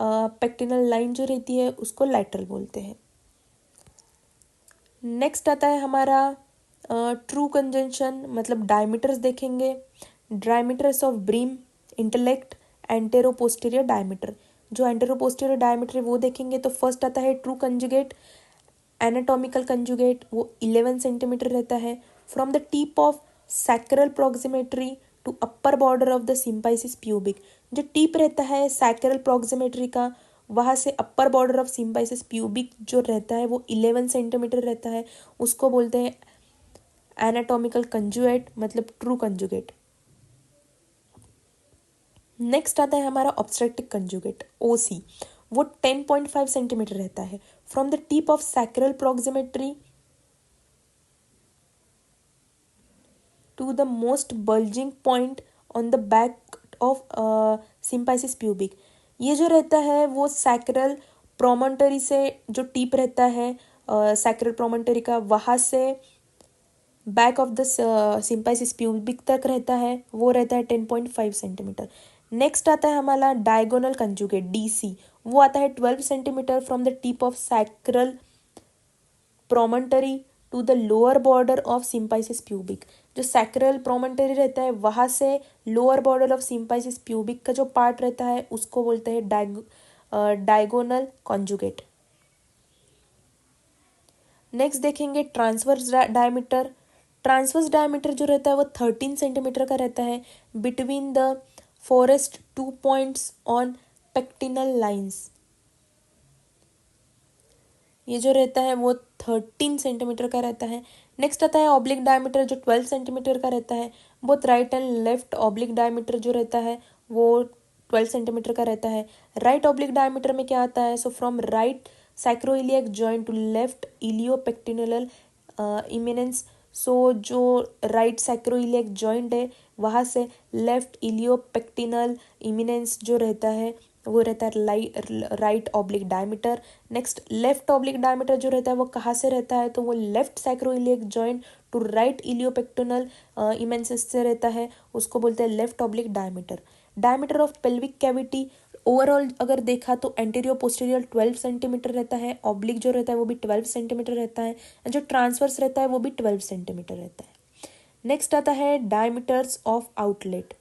पेक्टिनल लाइन जो रहती है उसको लैटरल बोलते हैं। नेक्स्ट आता है हमारा ट्रू कंजंक्शन, मतलब डायमीटर्स देखेंगे। Diameters of brim, intellect, antero posterior diameter. जो एंटेरो पोस्टीरियर डायमीटर है वो देखेंगे तो फर्स्ट आता है ट्रू कंजुगेट, एनाटॉमिकल कंजुगेट, वो 11 सेंटीमीटर रहता है। From the tip of sacral promontory to upper border of the symphysis pubic, जो टिप रहता है सैक्रल प्रोक्सिमेट्री का, वहाँ से upper border of symphysis pubic जो रहता है वो 11 सेंटीमीटर रहता है, उसको बोलते हैं एनाटॉमिकल कंजुगेट, मतलब ट्रू कंजुगेट। नेक्स्ट आता है हमारा ऑब्स्ट्रक्टिव कंजुगेट, ओसी, वो 10.5 सेंटीमीटर रहता है। From the tip of sacral promontory to the most bulging point on the back of symphysis pubic, ये जो रहता है वो सैक्रल प्रोमोंटरी से जो टिप रहता है सैक्रल प्रोमोंटरी का, वहाँ से back of the symphysis pubic तक रहता है, वो रहता है 10.5 सेंटीमीटर। नेक्स्ट आता है हमारा डायगोनल कंजुगेट, डीसी, वो आता है 12 centimetre from the tip of sacral promontory to the lower border of symphysis pubic, जो सैक्रल प्रोमोंटरी रहता है वहाँ से lower border of symphysis pubic का जो पार्ट रहता है उसको बोलते हैं डायगोनल कंजुगेट। नेक्स्ट देखेंगे ट्रांसवर्स डायमीटर। ट्रांसवर्स डायमीटर जो रहता है वो 13 सेंटीमीटर का रहता है between the farthest 2 points on pectineal lines, ये जो रहता है वो 13 सेंटीमीटर का रहता है। नेक्स्ट आता है ऑब्लिक डायमीटर जो 12 सेंटीमीटर का रहता है। Both right and left oblique diameter जो रहता है वो 12 सेंटीमीटर का रहता है। राइट ऑब्लिक डायमीटर में क्या आता है, so from right sacroiliac joint to left iliopectineal eminence, so जो राइट सैक्रोइलियक जॉइंट है वहाँ से लेफ्ट इलियोपेक्टिनल इमिनेंस जो रहता है वो रहता है right oblique diameter. Next left oblique diameter जो रहता है वो कहाँ से रहता है, तो वो left sacroiliac joint to right iliopectineal eminence से रहता है, उसको बोलते हैं left oblique diameter. Diameter of pelvic cavity overall अगर देखा तो एंटीरियर पोस्टीरियर 12 सेंटीमीटर रहता है, ऑब्लिक जो रहता है वो भी 12 सेंटीमीटर रहता है, जो ट्रांसवर्स रहता है वो भी 12 सेंटीमीटर रहता है। नेक्स्ट आता है डायमीटर्स ऑफ आउटलेट।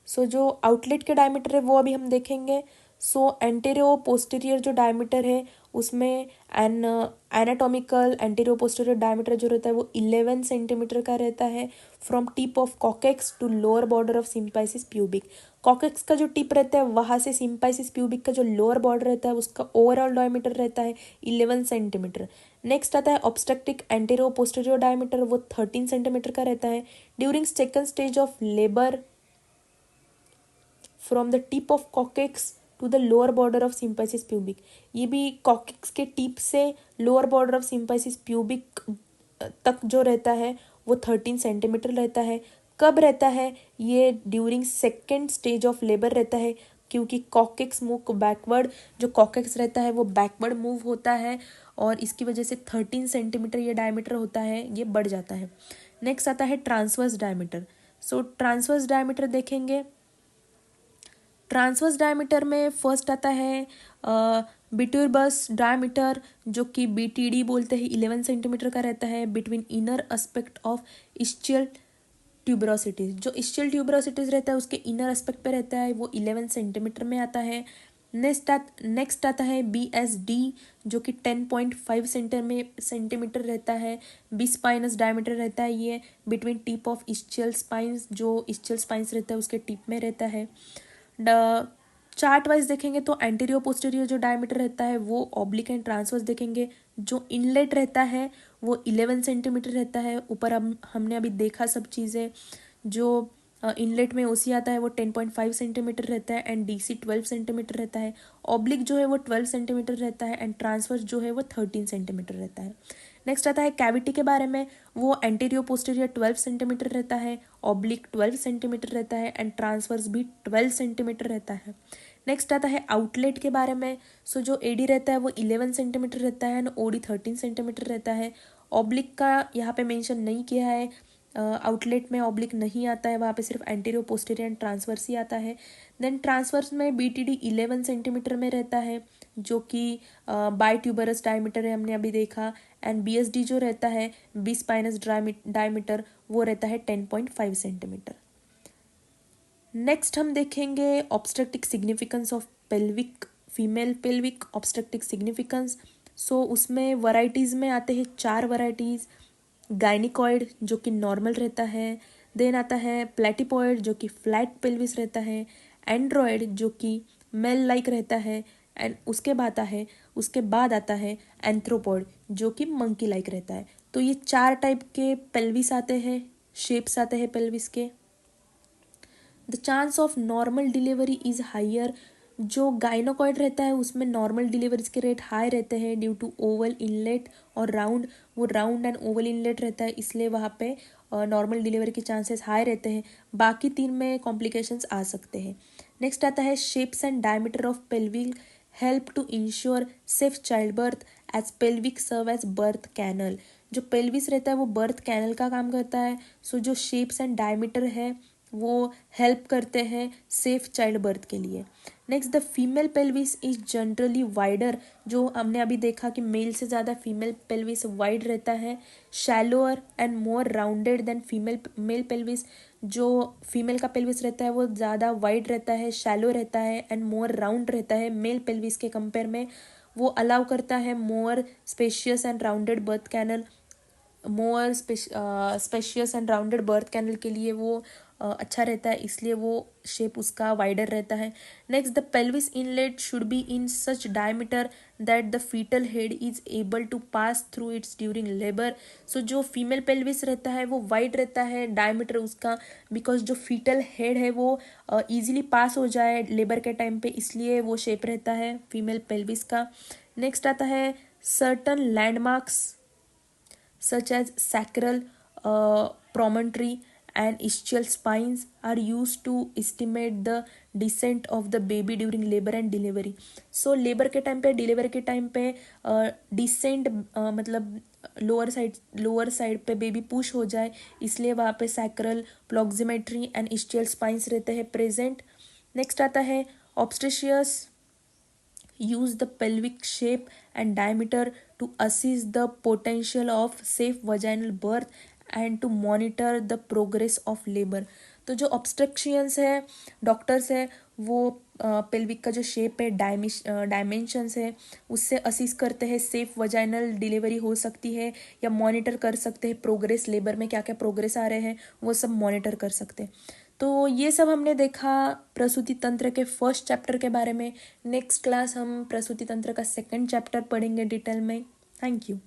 सो जो आउटलेट के डायमीटर है वो अभी हम देखेंगे। सो एंटीरियर पोस्टीरियर जो डायमीटर है उसमें एनाटॉमिकल एंटीरियर पोस्टीरियर डायमीटर जो रहता है वो 11 सेंटीमीटर का रहता है from tip of coccyx to lower border of symphysis pubic. Coccyx का जो टिप रहता है वहाँ से सिम्पाइसिस प्यूबिक का जो लोअर बॉर्डर रहता है उसका ओवरऑल डायमीटर रहता है 11 सेंटीमीटर। नेक्स्ट आता है ऑब्स्ट्रक्टिव एंटीरियर पोस्टीरियर डायमीटर, वो 13 सेंटीमीटर का रहता है। During second stage of labour from the tip of coccyx to the lower border of symphysis pubic, ये भी कॉकेक्स के टिप से lower border of symphysis pubic तक जो रहता है वो 13 सेंटीमीटर रहता है। कब रहता है? ये during second stage of labour रहता है, क्योंकि कॉकेक्स मूव बैकवर्ड, जो कॉकेक्स रहता है वो बैकवर्ड मूव होता है और इसकी वजह से 13 सेंटीमीटर ये डायमीटर होता है, ये बढ़ जाता है। नेक्स्ट आता है ट्रांसवर्स डायमीटर। सो ट्रांसवर्स डायमीटर देखेंगे। ट्रांसवर्स डायमीटर में फर्स्ट आता है बिट्यूबस डायमीटर, जो कि BTD बोलते हैं, 11 सेंटीमीटर का रहता है between inner aspect of ischial tuberosities. जो इस्चियल ट्यूबरोसिटीज रहता है उसके इनर एस्पेक्ट पे रहता है, वो 11 सेंटीमीटर में आता है। नेक्स्ट आता है BSD, जो कि 10.5 सेंटीमीटर रहता है। बी स्पाइनस डायमीटर रहता है ये between tip of ischial spines, जो इस्चियल स्पाइंस रहता है उसके टिप में रहता है। चार्ट वाइज देखेंगे तो एंटीरियर पोस्टीरियर जो डायमीटर रहता है वो ऑब्लिक एंड ट्रांसवर्स देखेंगे। जो इनलेट रहता है वो 11 सेंटीमीटर रहता है। ऊपर हमने अभी देखा सब चीज़ें। जो इनलेट में OC आता है वो 10.5 सेंटीमीटर रहता है एंड DC 12 सेंटीमीटर रहता है। ऑब्लिक जो है वो 12 सेंटीमीटर रहता है एंड ट्रांसवर्स जो है वो 13 सेंटीमीटर रहता है। नेक्स्ट आता है कैविटी के बारे में। वो एंटीरियर पोस्टीरियर 12 सेंटीमीटर रहता है, ऑब्लिक 12 सेंटीमीटर रहता है एंड ट्रांसवर्स भी 12 सेंटीमीटर रहता है। नेक्स्ट आता है आउटलेट के बारे में। सो जो AD रहता है वो 11 सेंटीमीटर रहता है एंड OD 13 सेंटीमीटर रहता है। ऑब्लिक का यहाँ पे मेंशन नहीं किया है, आउटलेट में ऑब्लिक नहीं आता है, वहाँ पे सिर्फ एंटीरियर पोस्टीरियर एंड ट्रांसवर्स ही आता है। देन ट्रांसवर्स में BTD 11 सेंटीमीटर में रहता है, जो कि बाई ट्यूबरस डायमीटर है, हमने अभी देखा। एंड BSD जो रहता है, बी स्पाइनस डायमीटर, वो रहता है 10.5 सेंटीमीटर। नेक्स्ट हम देखेंगे obstetric significance of pelvic, female pelvic obstetric significance. So उसमें वैरायटीज़ में आते हैं 4 वैरायटीज़। गायनिकॉइड जो कि नॉर्मल रहता है, देन आता है प्लेटिपॉइड जो कि फ्लैट पेल्विस रहता है, एंड्रॉयड जो कि मेल लाइक रहता है, एंड उसके बाद आता है एंथ्रोपॉइड जो कि मंकी लाइक रहता है। तो ये 4 टाइप के पेल्विस आते हैं, शेप्स आते हैं पेल्विस के। The chance of normal delivery is higher. जो गाइनोकॉइड रहता है उसमें नॉर्मल डिलीवरीज के रेट हाई रहते हैं ड्यू टू ओवल इनलेट और राउंड, वो राउंड एंड ओवल इनलेट रहता है, इसलिए वहाँ पे नॉर्मल डिलीवरी के चांसेस हाई रहते हैं। बाकी 3 में कॉम्प्लिकेशंस आ सकते हैं। नेक्स्ट आता है shapes and diameter of pelvic help to ensure safe child birth as pelvic serve as birth canal. जो पेल्विस रहता है वो बर्थ कैनल का काम करता है। सो जो शेप्स एंड डायमीटर है वो हेल्प करते हैं सेफ चाइल्ड बर्थ के लिए। Next the female pelvis is generally wider. जो हमने अभी देखा कि मेल से ज़्यादा फीमेल पेल्विस वाइड रहता है। Shallower and more rounded than male pelvis. जो फीमेल का पेल्विस रहता है वो ज़्यादा वाइड रहता है, शैलो रहता है एंड मोर राउंड रहता है मेल पेल्विस के कंपेयर में। वो अलाउ करता है more spacious and rounded birth canal. More spacious and rounded birth canal के लिए वो अच्छा रहता है, इसलिए वो शेप उसका वाइडर रहता है। Next the pelvis inlet should be in such diameter that the foetal head is able to pass through its during labour. So जो फीमेल पेल्विस रहता है वो वाइड रहता है डायमीटर उसका, बिकॉज जो फीटल हेड है वो ईजिली पास हो जाए लेबर के टाइम पे, इसलिए वो शेप रहता है फीमेल पेल्विस का। नेक्स्ट आता है certain landmarks such as sacral promontory and ischial spines are used to estimate the descent of the baby during labor and delivery. So labor के टाइम पे, डिलीवरी के टाइम पे decent मतलब lower side पे baby push हो जाए, इसलिए वहाँ पे सैक्रल प्लॉक्सिमेट्री एंड इस्चियल स्पाइंस रहते हैं प्रेजेंट। नेक्स्ट आता है ऑब्स्टेशियस use the pelvic shape and diameter to assess the potential of safe vaginal birth and to monitor the progress of labor. तो जो ऑब्स्ट्रक्शंस है डॉक्टर्स है वो पेल्विक का जो शेप है, डायमेंशंस है, उससे असिस करते हैं सेफ वजाइनल डिलीवरी हो सकती है, या मॉनिटर कर सकते हैं प्रोग्रेस, लेबर में क्या क्या प्रोग्रेस आ रहे हैं वो सब मॉनिटर कर सकते हैं। तो ये सब हमने देखा प्रसूति तंत्र के फर्स्ट चैप्टर के बारे में। नेक्स्ट क्लास हम प्रसूति तंत्र का सेकंड चैप्टर पढ़ेंगे डिटेल में। Thank you.